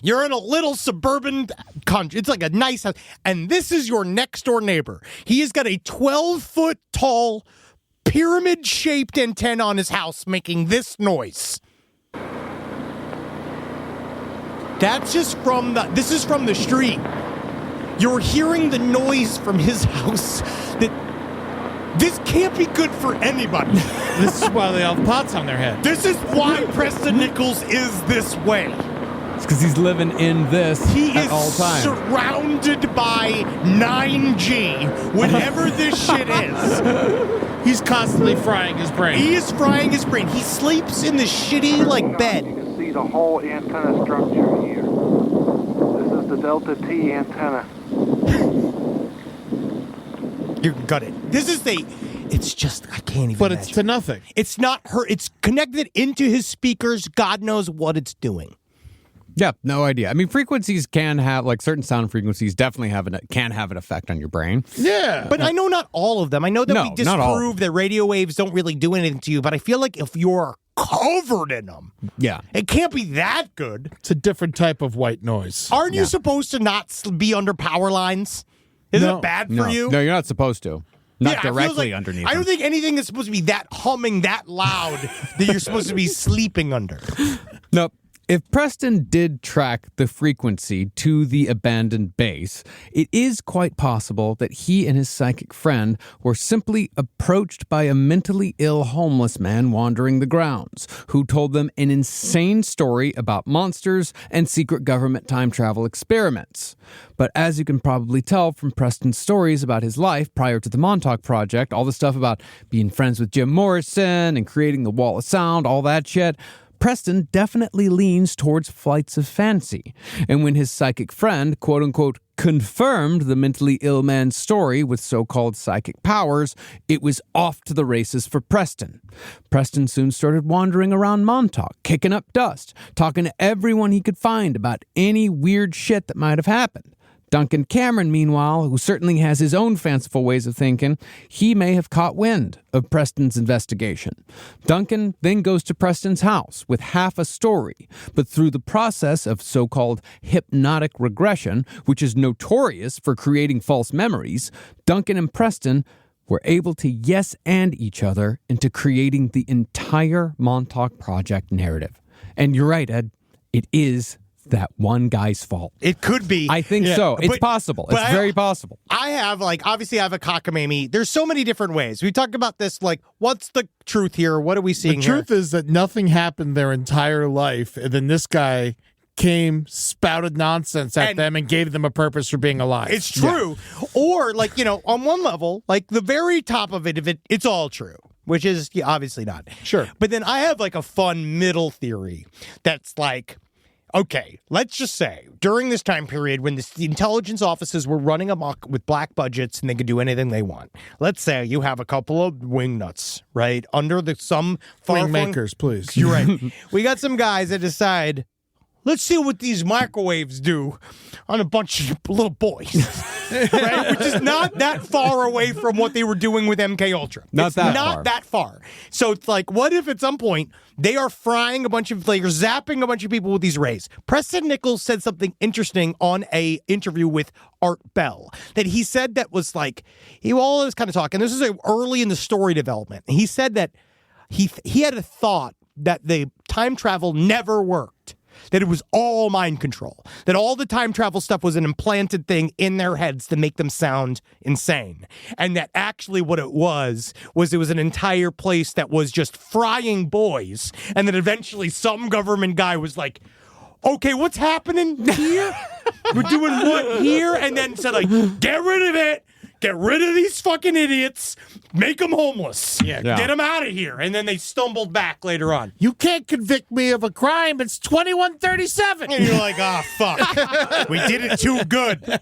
S4: You're in a little suburban country. It's like a nice house. And this is your next door neighbor. He has got a 12-foot tall pyramid-shaped antenna on his house making this noise. That's just this is from the street. You're hearing the noise from his house. This can't be good for anybody.
S6: This is why they all have pots on their head.
S4: This is why Preston Nichols is this way.
S5: It's because he's living in this at all times.
S4: He is surrounded by 9G, whatever this shit is.
S6: He's constantly frying his brain.
S4: He is frying his brain. He sleeps in this shitty, like, bed.
S8: You can see the whole antenna structure here. This is the Delta T antenna.
S4: You got it. It's just, I can't even
S6: But
S4: imagine.
S6: it's to nothing.
S4: It's not her. It's connected into his speakers. God knows what it's doing.
S5: Yeah, no idea. I mean, frequencies can have, like certain sound frequencies definitely can have an effect on your brain.
S6: Yeah.
S4: But I know not all of them. I know that we
S5: not all.
S4: disprove that radio waves don't really do anything to you, but I feel like if you're covered in them, it can't be that good.
S6: It's a different type of white noise.
S4: Aren't you supposed to not be under power lines? Isn't it bad for you?
S5: No, you're not supposed to. Not
S4: it feels
S5: directly
S4: like,
S5: underneath.
S4: I don't think anything is supposed to be that humming, that loud that you're supposed to be sleeping under.
S5: Nope. If Preston did track the frequency to the abandoned base, it is quite possible that he and his psychic friend were simply approached by a mentally ill homeless man wandering the grounds, who told them an insane story about monsters and secret government time travel experiments. But as you can probably tell from Preston's stories about his life prior to the Montauk Project, all the stuff about being friends with Jim Morrison and creating the Wall of Sound, all that shit, Preston definitely leans towards flights of fancy. And when his psychic friend, quote-unquote, confirmed the mentally ill man's story with so-called psychic powers, it was off to the races for Preston. Preston soon started wandering around Montauk, kicking up dust, talking to everyone he could find about any weird shit that might have happened. Duncan Cameron, meanwhile, who certainly has his own fanciful ways of thinking, he may have caught wind of Preston's investigation. Duncan then goes to Preston's house with half a story, but through the process of so-called hypnotic regression, which is notorious for creating false memories, Duncan and Preston were able to yes and each other into creating the entire Montauk Project narrative. And you're right, Ed, it is that one guy's fault.
S4: It could be.
S5: I think so. It's possible. It's very possible.
S4: I have, obviously I have a cockamamie. There's so many different ways. We talked about this, what's the truth here? What are we seeing
S6: here? The truth is that nothing happened their entire life, and then this guy came, spouted nonsense at them, and gave them a purpose for being alive.
S4: It's true. Yeah. Or, on one level, the very top of it, it's all true. Which is obviously not.
S6: Sure.
S4: But then I have, a fun middle theory that's okay, let's just say, during this time period when the intelligence offices were running amok with black budgets and they could do anything they want, let's say you have a couple of wingnuts, right, under some
S6: wing makers, please.
S4: You're right. We got some guys that decide, let's see what these microwaves do on a bunch of little boys, right? Which is not that far away from what they were doing with MK Ultra. Not that far. So it's what if at some point they are frying a bunch of, you're zapping a bunch of people with these rays? Preston Nichols said something interesting on a interview with Art Bell that he said that was he was kind of talking. This is early in the story development. He said that he had a thought that the time travel never worked. that it was all mind control, that all the time travel stuff was an implanted thing in their heads to make them sound insane. And that actually what it was an entire place that was just frying boys. And then eventually some government guy was like, okay, what's happening here? We're doing what here? And then said, like, get rid of it. Get rid of these fucking idiots. Make them homeless. Yeah. Get them out of here. And then they stumbled back later on.
S6: You can't convict me of a crime. It's 2137.
S4: And you're like, oh, fuck. We did it too good.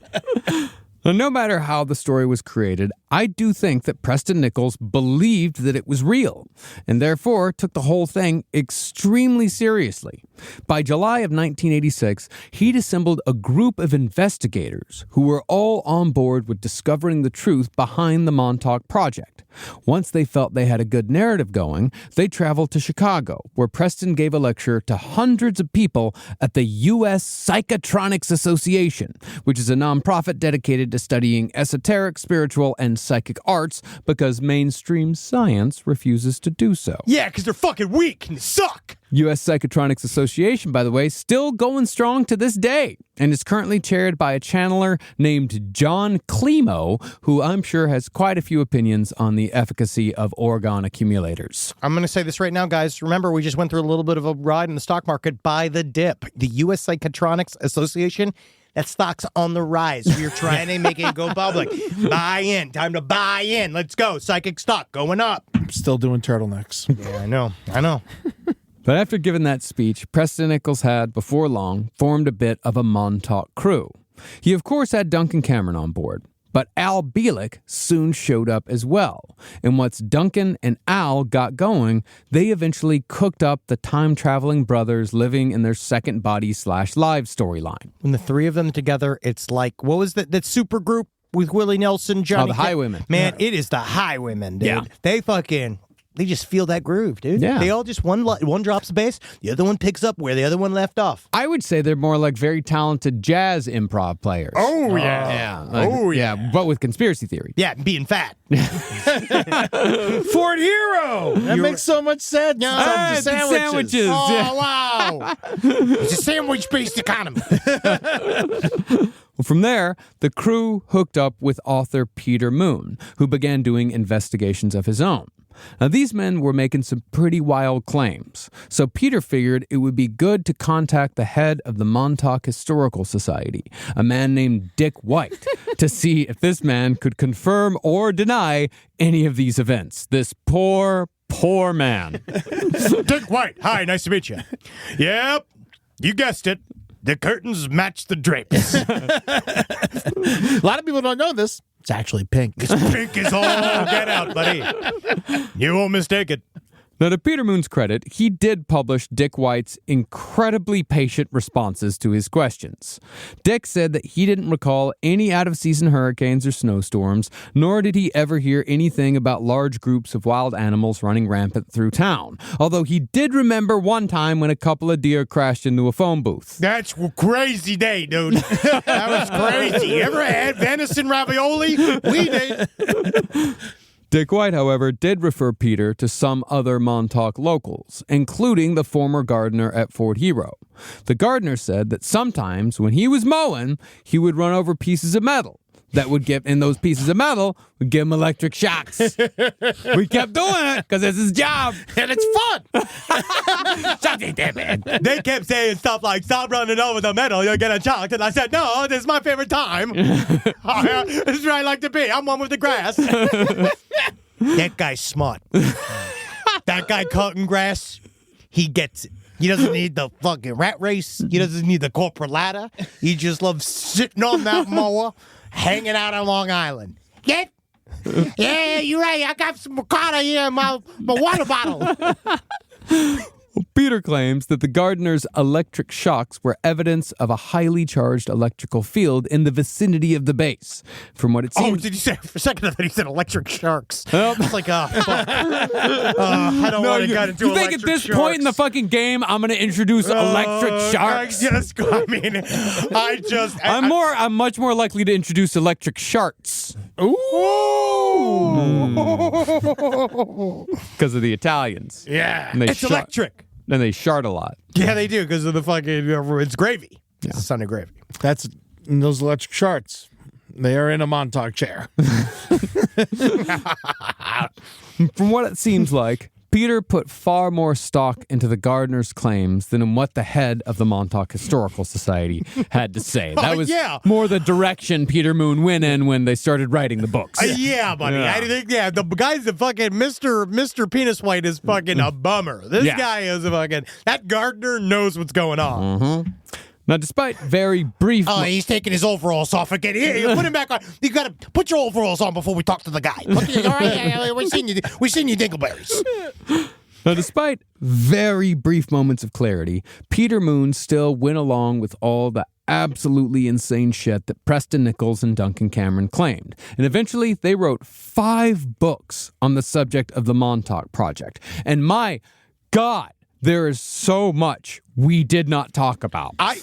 S5: Now, no matter how the story was created, I do think that Preston Nichols believed that it was real, and therefore took the whole thing extremely seriously. By July of 1986, he'd assembled a group of investigators who were all on board with discovering the truth behind the Montauk Project. Once they felt they had a good narrative going, they traveled to Chicago, where Preston gave a lecture to hundreds of people at the U.S. Psychotronics Association, which is a nonprofit dedicated to studying esoteric, spiritual, and psychic arts because mainstream science refuses to do so.
S4: Yeah, because they're fucking weak and suck.
S5: U.S. Psychotronics Association, by the way, still going strong to this day, and is currently chaired by a channeler named John Climo, who I'm sure has quite a few opinions on the efficacy of Orgone accumulators.
S4: I'm going to say this right now, guys. Remember, we just went through a little bit of a ride in the stock market by the dip. The U.S. Psychotronics Association, that stock's on the rise. We're trying to make it go public. Buy in. Time to buy in. Let's go. Psychic stock going up.
S6: I'm still doing turtlenecks.
S4: Yeah, I know.
S5: But after giving that speech, Preston Nichols had, before long, formed a bit of a Montauk crew. He, of course, had Duncan Cameron on board, but Al Bielek soon showed up as well. And once Duncan and Al got going, they eventually cooked up the time-traveling brothers living in their second body/live storyline.
S4: When the three of them together, it's like, what was that super group with Willie Nelson, Johnny?
S5: Oh, the Highwaymen.
S4: Man, it is the Highwaymen, dude.
S5: Yeah.
S4: They just feel that groove, dude.
S5: Yeah.
S4: They all just, one drops the bass, the other one picks up where the other one left off.
S5: I would say they're more like very talented jazz improv players.
S4: Oh, yeah.
S5: Yeah, but with conspiracy theory.
S4: Yeah, being fat.
S6: Fort Hero. That makes so much sense.
S5: The sandwiches.
S4: Oh,
S5: Yeah.
S4: wow. It's a sandwich-based economy.
S5: Well, from there, the crew hooked up with author Peter Moon, who began doing investigations of his own. Now, these men were making some pretty wild claims, so Peter figured it would be good to contact the head of the Montauk Historical Society, a man named Dick White, to see if this man could confirm or deny any of these events. This poor man.
S4: Dick White, hi, nice to meet you. Yep, you guessed it. The curtains match the drapes.
S6: A lot of people don't know this. It's actually pink.
S4: This pink is all get out, buddy. You won't mistake it.
S5: Now, to Peter Moon's credit, he did publish Dick White's incredibly patient responses to his questions. Dick said that he didn't recall any out-of-season hurricanes or snowstorms, nor did he ever hear anything about large groups of wild animals running rampant through town, although he did remember one time when a couple of deer crashed into a phone booth.
S4: That's a crazy day, dude. That was crazy. You ever had venison ravioli? We did.
S5: Dick White, however, did refer Peter to some other Montauk locals, including the former gardener at Fort Hero. The gardener said that sometimes when he was mowing, he would run over pieces of metal that would give, and those pieces of metal would give him electric shocks. We kept doing it because it's his job.
S6: And it's fun.
S5: Something man.
S4: They kept saying stuff like, stop running over the metal, you'll get a shock. And I said, no, this is my favorite time. This is where I like to be. I'm one with the grass. That guy's smart. That guy cutting grass, he gets it. He doesn't need the fucking rat race. He doesn't need the corporate ladder. He just loves sitting on that mower, hanging out on Long Island. Get? Yeah, you're right. I got some Ricotta here in my water bottle.
S5: Peter claims that the gardener's electric shocks were evidence of a highly charged electrical field in the vicinity of the base. From what it seems...
S4: Oh, did you say, for a second I thought he said electric sharks. It's like, fuck. I don't want to get into
S5: you think at this point in the fucking game I'm going to introduce electric sharks? I'm much more likely to introduce electric sharks.
S6: Ooh.
S5: Because of the Italians.
S6: Yeah.
S5: And
S4: It's electric.
S5: And they shart a lot.
S4: Yeah, they do because of the fucking. It's gravy. Yeah. It's Sunday gravy.
S6: That's those electric charts. They are in a Montauk chair.
S5: From what it seems like, Peter put far more stock into the gardener's claims than in what the head of the Montauk Historical Society had to say. That was more the direction Peter Moon went in when they started writing the books.
S4: Yeah, buddy. Yeah. I think, the guy's the fucking Mr. Penis White is fucking a bummer. This guy is a fucking, that gardener knows what's going on.
S5: Mm-hmm. Now, despite very brief...
S3: Oh, he's taking his overalls off again. Here, put him back on. You got to put your overalls on before we talk to the guy. All right, we've seen you dingleberries.
S5: Now, despite very brief moments of clarity, Peter Moon still went along with all the absolutely insane shit that Preston Nichols and Duncan Cameron claimed. And eventually, they wrote 5 books on the subject of the Montauk Project. And my God, there is so much we did not talk about.
S4: That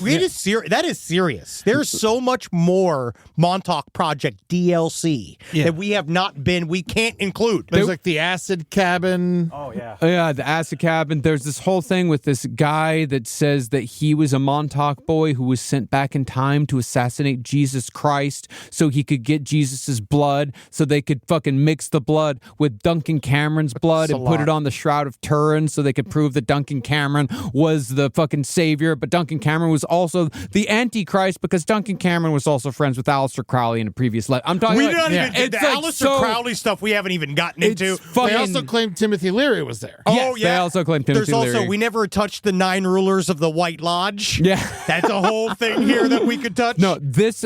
S4: is serious. There's so much more Montauk Project DLC that we can't include.
S6: There's like the acid cabin.
S5: Oh, yeah. Yeah, the acid cabin. There's this whole thing with this guy that says that he was a Montauk boy who was sent back in time to assassinate Jesus Christ so he could get Jesus's blood so they could fucking mix the blood with Duncan Cameron's blood and put it on the Shroud of Turin so they could prove that Duncan Cameron was the fucking savior, but Duncan Cameron was also the Antichrist because Duncan Cameron was also friends with Aleister Crowley in a previous life. I'm talking about
S4: the Aleister Crowley stuff we haven't even gotten into.
S6: They also claimed Timothy Leary was there.
S5: Oh, yeah. They also claimed Timothy Leary.
S4: There's also, we never touched the 9 rulers of the White Lodge.
S5: Yeah.
S4: That's a whole thing here that we could touch.
S5: No, this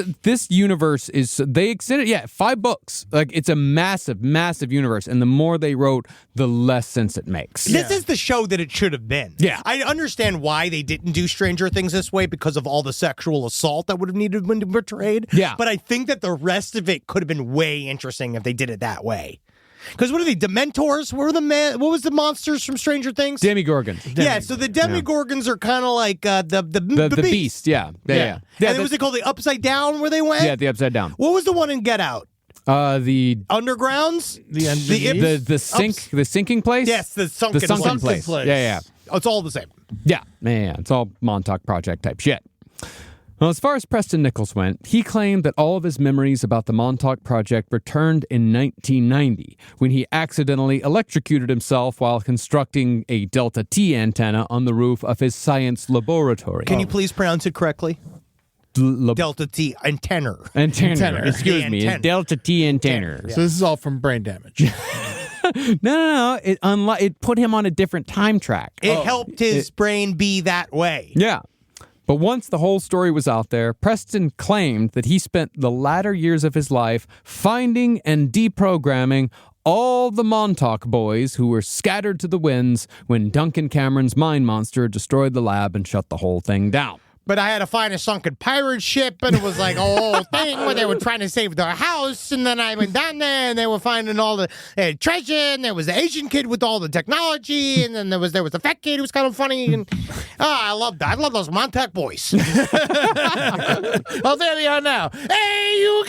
S5: universe is, they extended, 5 books. Like, it's a massive, massive universe, and the more they wrote, the less sense it makes.
S4: This is the show that it should have been.
S5: Yeah.
S4: I understand why they didn't do Stranger Things this way because of all the sexual assault that would have needed to be portrayed.
S5: Yeah.
S4: But I think that the rest of it could have been way interesting if they did it that way. Because what are they, Dementors? What was the monsters from Stranger Things?
S5: Demigorgons.
S4: Yeah, so the Demigorgons are kind of like the beast.
S5: Yeah.
S4: And then was it called the Upside Down where they went?
S5: Yeah, the Upside Down.
S4: What was the one in Get Out?
S5: The
S4: Undergrounds?
S5: The sinking place?
S4: Yes, the sunken
S5: place. Yeah.
S4: It's all the same.
S5: Yeah, it's all Montauk Project type shit. Well, as far as Preston Nichols went, he claimed that all of his memories about the Montauk Project returned in 1990 when he accidentally electrocuted himself while constructing a Delta T antenna on the roof of his science laboratory.
S4: Can you please pronounce it correctly? Delta T antenna.
S5: Excuse me. It's Delta T antenna.
S6: So this is all from brain damage.
S5: No. It put him on a different time track.
S4: It helped his brain be that way.
S5: Yeah. But once the whole story was out there, Preston claimed that he spent the latter years of his life finding and deprogramming all the Montauk boys who were scattered to the winds when Duncan Cameron's mine monster destroyed the lab and shut the whole thing down.
S3: But I had to find a sunken pirate ship, and it was like a whole thing where they were trying to save their house, and then I went down there, and they were finding all the treasure, and there was the Asian kid with all the technology, and then there was the fat kid who was kind of funny, and I loved that. I love those Montauk boys.
S6: Oh, there they are now. Hey, you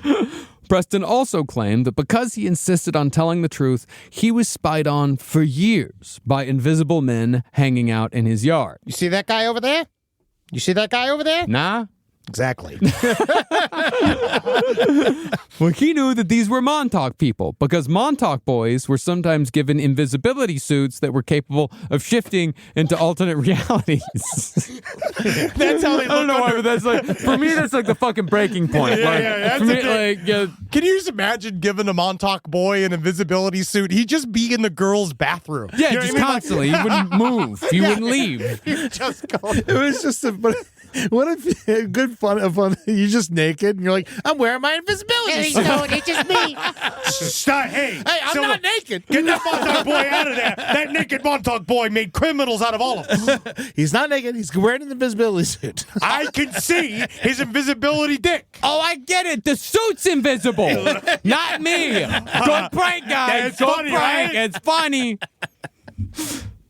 S6: guys!
S5: Preston also claimed that because he insisted on telling the truth, he was spied on for years by invisible men hanging out in his yard.
S3: You see that guy over there?
S5: Nah.
S4: Exactly.
S5: Well, he knew that these were Montauk people because Montauk boys were sometimes given invisibility suits that were capable of shifting into alternate realities.
S4: That's how they look.
S5: I don't know why, but that's like, for me, that's like the fucking breaking point.
S4: That's Can you just imagine giving a Montauk boy an invisibility suit? He'd just be in the girls' bathroom.
S5: Yeah, just constantly. He wouldn't move. He wouldn't leave.
S4: Just go.
S6: It was just what if good fun you're just naked and you're like, I'm wearing my invisibility suit.
S3: It's just me.
S4: Stop. Hey,
S6: I'm not naked.
S4: Get that Montauk boy out of there. That naked Montauk boy made criminals out of all of us.
S6: He's not naked. He's wearing an invisibility suit.
S4: I can see his invisibility dick.
S5: Oh, I get it. The suit's invisible. Not me. Good prank, guys.
S4: That's funny,
S5: prank.
S4: right?
S5: It's funny.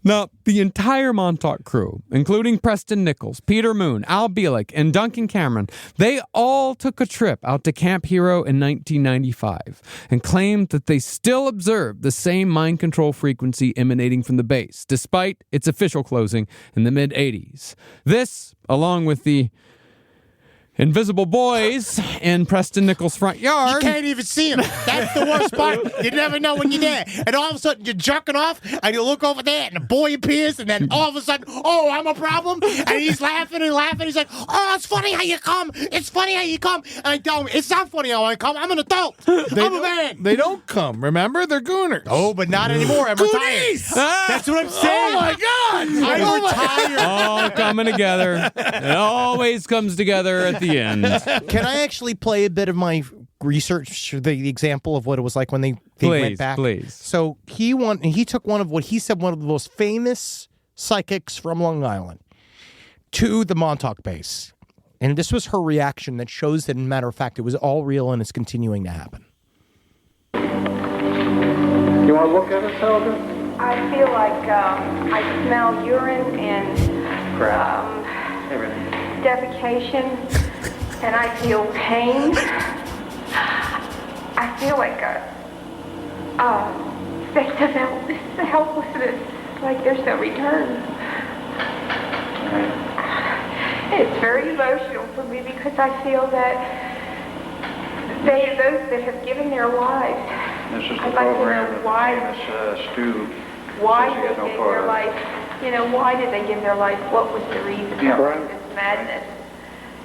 S5: Now, the entire Montauk crew, including Preston Nichols, Peter Moon, Al Bielek, and Duncan Cameron, they all took a trip out to Camp Hero in 1995 and claimed that they still observed the same mind control frequency emanating from the base, despite its official closing in the mid-'80s. This, along with the invisible boys in Preston Nichols' front yard.
S3: You can't even see him. That's the worst part. You never know when you're there. And all of a sudden, you're jerking off, and you look over there, and the boy appears, and then all of a sudden, oh, I'm a problem. And he's laughing and laughing. He's like, oh, it's funny how you come. It's funny how you come. And I tell him, it's not funny how I come. I'm an adult. I'm a man.
S6: They don't come, remember? They're gooners.
S3: Oh, but not anymore. I'm retired. That's what I'm saying.
S6: Oh, my God.
S3: I'm retired.
S5: All coming together. It always comes together at the end.
S4: Can I actually play a bit of my research, the example of what it was like when they went back?
S5: Please.
S4: So he took one of what he said one of the most famous psychics from Long Island to the Montauk base. And this was her reaction that shows that, in matter of fact, it was all real and it's continuing to happen.
S1: You want to look at it, Helga?
S9: I feel like I smell urine and
S1: Everything.
S9: defecation, and I feel pain. I feel like a sense of helplessness, like there's no return. It's very emotional for me because I feel that those that have given their lives,
S1: This is the
S9: I'd like to
S1: program.
S9: know why.
S1: Stu.
S9: Why
S1: says he
S9: did
S1: got
S9: they
S1: no
S9: give
S1: part
S9: their
S1: of it.
S9: life? You know, why did they give their life? What was the reason
S1: Yeah.
S9: for this madness?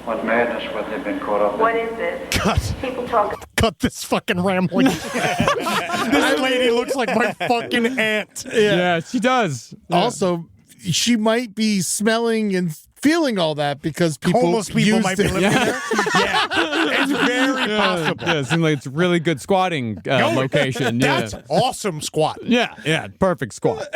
S1: What madness, what they've been caught up in.
S9: What is this? People talk.
S3: Cut this fucking rambling. This lady looks like my fucking aunt.
S5: Yeah, she does.
S6: Also, she might be smelling and feeling all that because
S3: Homeless people
S6: used
S3: might be
S6: it.
S3: living there. Yeah, it's very possible.
S5: Yeah, it seems like it's a really good squatting location. Yeah.
S3: That's awesome squat.
S5: Yeah, perfect squat.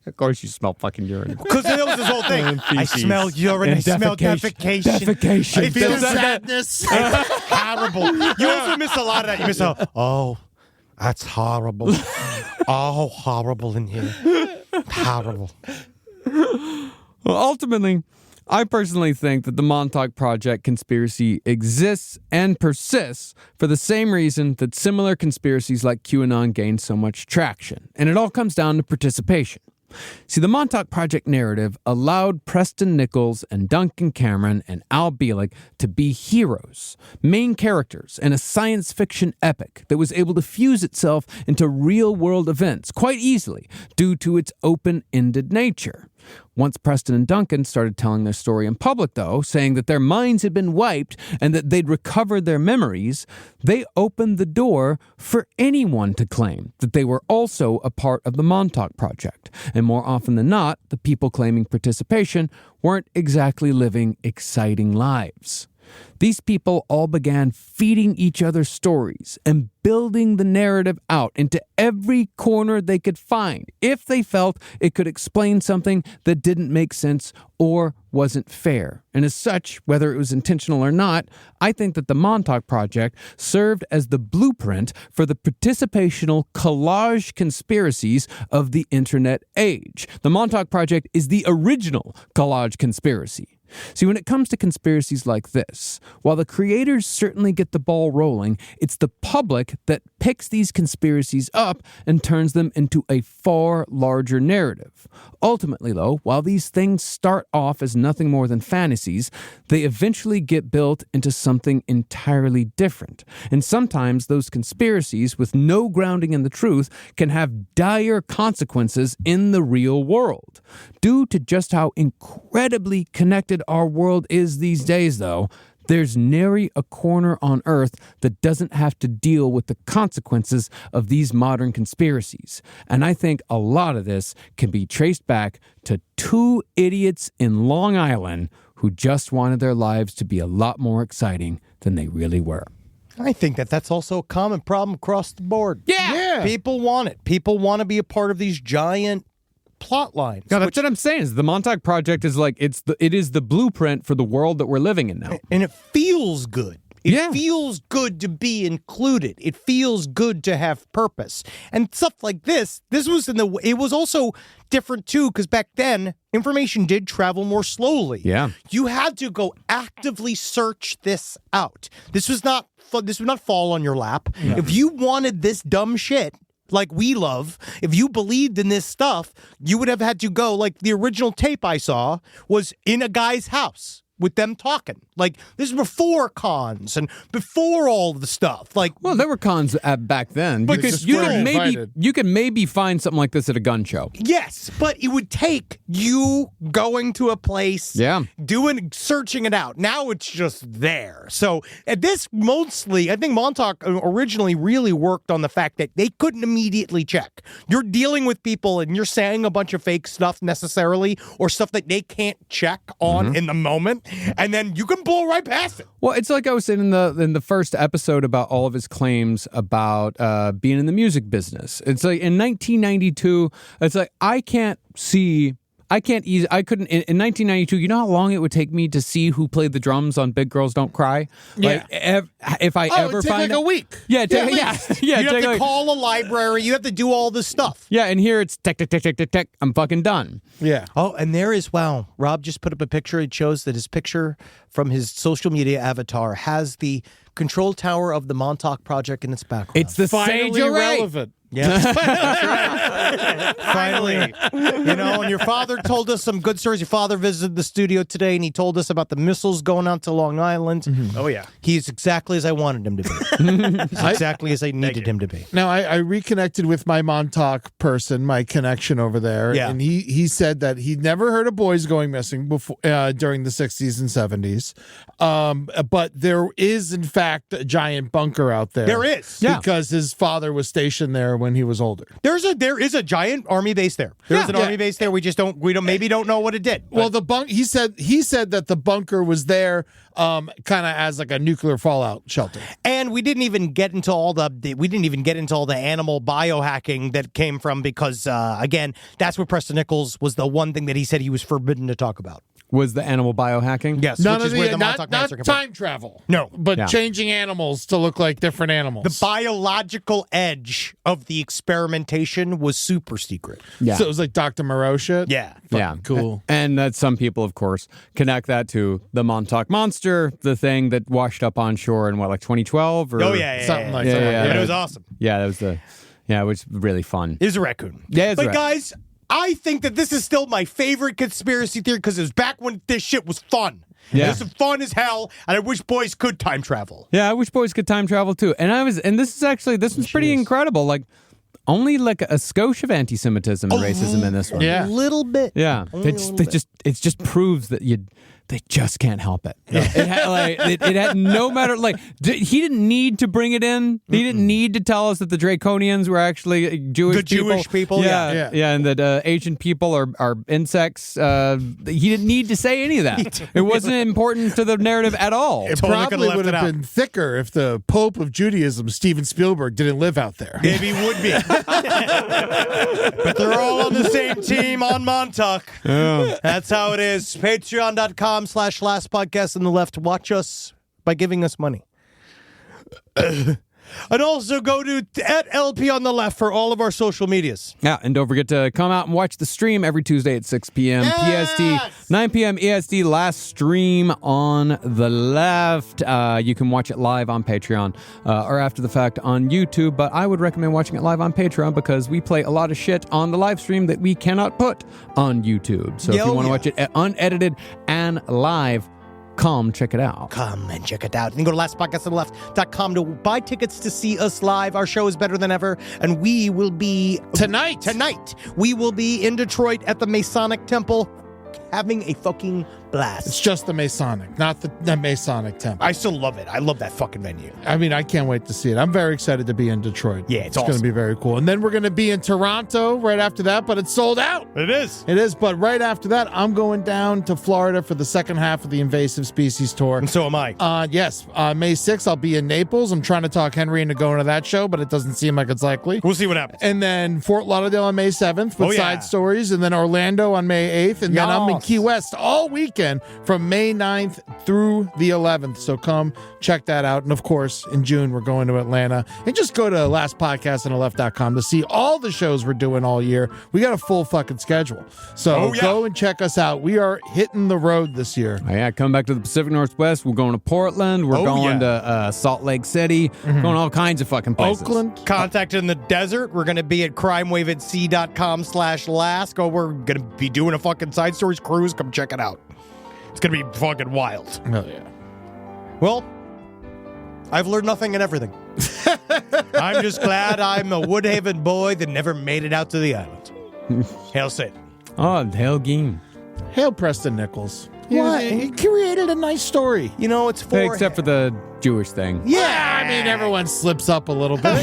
S5: Of course you smell fucking urine.
S3: Because that was his whole thing. I
S5: feces.
S3: smell urine. I
S5: And
S3: smell
S5: defecation.
S3: defecation.
S6: I feel
S3: Feels
S6: sadness.
S3: horrible. You also miss a lot of that. You miss oh, that's horrible. Oh, horrible in here. Horrible.
S5: Well, ultimately, I personally think that the Montauk Project conspiracy exists and persists for the same reason that similar conspiracies like QAnon gain so much traction. And it all comes down to participation. See, the Montauk Project narrative allowed Preston Nichols and Duncan Cameron and Al Bielek to be heroes, main characters in a science fiction epic that was able to fuse itself into real-world events quite easily due to its open-ended nature. Once Preston and Duncan started telling their story in public, though, saying that their minds had been wiped and that they'd recovered their memories, they opened the door for anyone to claim that they were also a part of the Montauk Project. And more often than not, the people claiming participation weren't exactly living exciting lives. These people all began feeding each other stories and building the narrative out into every corner they could find if they felt it could explain something that didn't make sense or wasn't fair. And as such, whether it was intentional or not, I think that the Montauk Project served as the blueprint for the participational collage conspiracies of the internet age. The Montauk Project is the original collage conspiracy. See, when it comes to conspiracies like this, while the creators certainly get the ball rolling, it's the public that picks these conspiracies up and turns them into a far larger narrative. Ultimately, though, while these things start off as nothing more than fantasies, they eventually get built into something entirely different. And sometimes those conspiracies, with no grounding in the truth, can have dire consequences in the real world. Due to just how incredibly connected our world is these days, though, there's nary a corner on Earth that doesn't have to deal with the consequences of these modern conspiracies. And I think a lot of this can be traced back to two idiots in Long Island who just wanted their lives to be a lot more exciting than they really were.
S4: I think that that's also a common problem across the board.
S5: Yeah.
S4: People want it. People want to be a part of these giant plot lines.
S5: Yeah, that's what I'm saying. Is the Montauk Project is like it is the blueprint for the world that we're living in now.
S4: And it feels good. It feels good to be included. It feels good to have purpose. And stuff like this was it was also different too, because back then information did travel more slowly.
S5: Yeah.
S4: You had to go actively search this out. This would not fall on your lap. No. If you wanted this dumb shit like we love, if you believed in this stuff, you would have had to go, like the original tape I saw was in a guy's house with them talking. Like, this is before cons and before all the stuff. Like,
S5: well, there were cons back then. Because you can maybe find something like this at a gun show.
S4: Yes, but it would take you going to a place, searching it out. Now it's just there. So at this mostly, I think Montauk originally really worked on the fact that they couldn't immediately check. You're dealing with people and you're saying a bunch of fake stuff necessarily, or stuff that they can't check on in the moment, and then you can blow right past it.
S5: Well, it's like I was saying in the first episode about all of his claims about being in the music business. It's like in 1992, it's like I couldn't in 1992, you know how long it would take me to see who played the drums on Big Girls Don't Cry?
S6: Yeah.
S5: Like, if I ever find
S6: like a week.
S5: Yeah,
S4: you have to call a library. You have to do all this stuff.
S5: Yeah, and here it's tick, tick, tick, tick, tick, tick. I'm fucking done.
S6: Yeah.
S4: Oh, and there is, wow, Rob just put up a picture. It shows that his picture from his social media avatar has the control tower of the Montauk Project in its background.
S5: It's the
S6: Finally
S5: Sage Array.
S6: relevant.
S4: Yeah. Finally. You know, and your father told us some good stories. Your father visited the studio today, and he told us about the missiles going out to Long Island.
S7: Mm-hmm. Oh, yeah.
S4: He's exactly as I wanted him to be. He's exactly as I needed him to be.
S6: Now, I reconnected with my Montauk person, my connection over there, and he said that he'd never heard of boys going missing before during the 60s and 70s. But there is, in fact, a giant bunker out there.
S4: There is.
S6: Because his father was stationed there when he was older.
S4: There is a giant army base there. There's an army base there. We just don't know what it did.
S6: Well, he said that the bunker was there kind of as like a nuclear fallout shelter.
S4: And we didn't even get into all the animal biohacking that came from, because again, that's where Preston Nichols was the one thing that he said he was forbidden to talk about.
S5: Was the animal biohacking?
S4: Yes,
S6: None
S4: which is where the Montauk
S6: not
S4: Massacre came from.
S6: time travel.
S4: No.
S6: But changing animals to look like different animals.
S4: The biological edge of the experimentation was super secret.
S5: Yeah.
S6: So it was like Dr. Moreau shit?
S4: Yeah.
S6: Cool.
S5: And that some people, of course, connect that to the Montauk Monster, the thing that washed up on shore in 2012? Or
S6: something like that.
S4: Yeah, it was awesome.
S5: Yeah, it was really fun.
S4: It was a raccoon.
S5: Yeah,
S4: but guys, I think that this is still my favorite conspiracy theory, because it was back when this shit was fun.
S5: Yeah.
S4: It was fun as hell, and I wish boys could time travel.
S5: Yeah, I wish boys could time travel too. And this was pretty incredible. Like, only like a skosh of anti-Semitism and racism in this one.
S6: Yeah.
S4: A little bit.
S5: Yeah. It just proves that they just can't help it. It had no matter, he didn't need to bring it in. He didn't need to tell us that the Draconians were actually Jewish people.
S4: Jewish people,
S5: yeah, and that Asian people are insects. He didn't need to say any of that. It wasn't important to the narrative at all.
S6: It probably would have been thicker if the Pope of Judaism, Steven Spielberg, didn't live out there.
S4: Maybe he would be. But they're all on the same team on Montauk. Yeah. That's how it is. Patreon.com/Last Podcast on the Left. Watch us by giving us money. And also go to @LP on the Left for all of our social medias.
S5: Yeah, and don't forget to come out and watch the stream every Tuesday at 6 p.m. PST, 9 p.m. EST, last stream on the left. You can watch it live on Patreon or after the fact on YouTube, but I would recommend watching it live on Patreon because we play a lot of shit on the live stream that we cannot put on YouTube. So if you want to watch it unedited and live, come check it out.
S4: Come and check it out. You can go to lastpodcastonleft.com to buy tickets to see us live. Our show is better than ever, and we will be tonight. We will be in Detroit at the Masonic Temple, having a fucking blast.
S6: It's just the Masonic, not the Masonic Temple.
S4: I still love it. I love that fucking venue.
S6: I mean, I can't wait to see it. I'm very excited to be in Detroit.
S4: Yeah, it's
S6: going to be very cool. And then we're going to be in Toronto right after that, but it's sold out.
S4: It is.
S6: It is, but right after that, I'm going down to Florida for the second half of the Invasive Species Tour.
S4: And so am I.
S6: Yes. May 6th, I'll be in Naples. I'm trying to talk Henry into going to that show, but it doesn't seem like it's likely.
S4: We'll see what happens.
S6: And then Fort Lauderdale on May 7th with Side Stories, and then Orlando on May 8th, and then I'm in Key West all weekend from May 9th through the 11th. So come check that out. And of course, in June, we're going to Atlanta. And just go to lastpodcastontheLeft.com to see all the shows we're doing all year. We got a full fucking schedule. So go and check us out. We are hitting the road this year.
S5: Oh, yeah, come back to the Pacific Northwest. We're going to Portland. We're going to Salt Lake City. Going all kinds of fucking places.
S6: Oakland.
S4: Contact in the desert. We're going to be at crimewaveatc.com/last. We're going to be doing a fucking Side Stories cruise. Come check it out. It's going to be fucking wild.
S6: Hell yeah.
S4: Well, I've learned nothing and everything. I'm just glad I'm a Woodhaven boy that never made it out to the island. Hail Satan.
S5: Oh, hail Geen.
S6: Hail Preston Nichols.
S4: What?
S6: He created a nice story.
S4: You know, it's for...
S5: Except for the Jewish thing.
S6: Yeah, I mean, everyone slips up a little bit.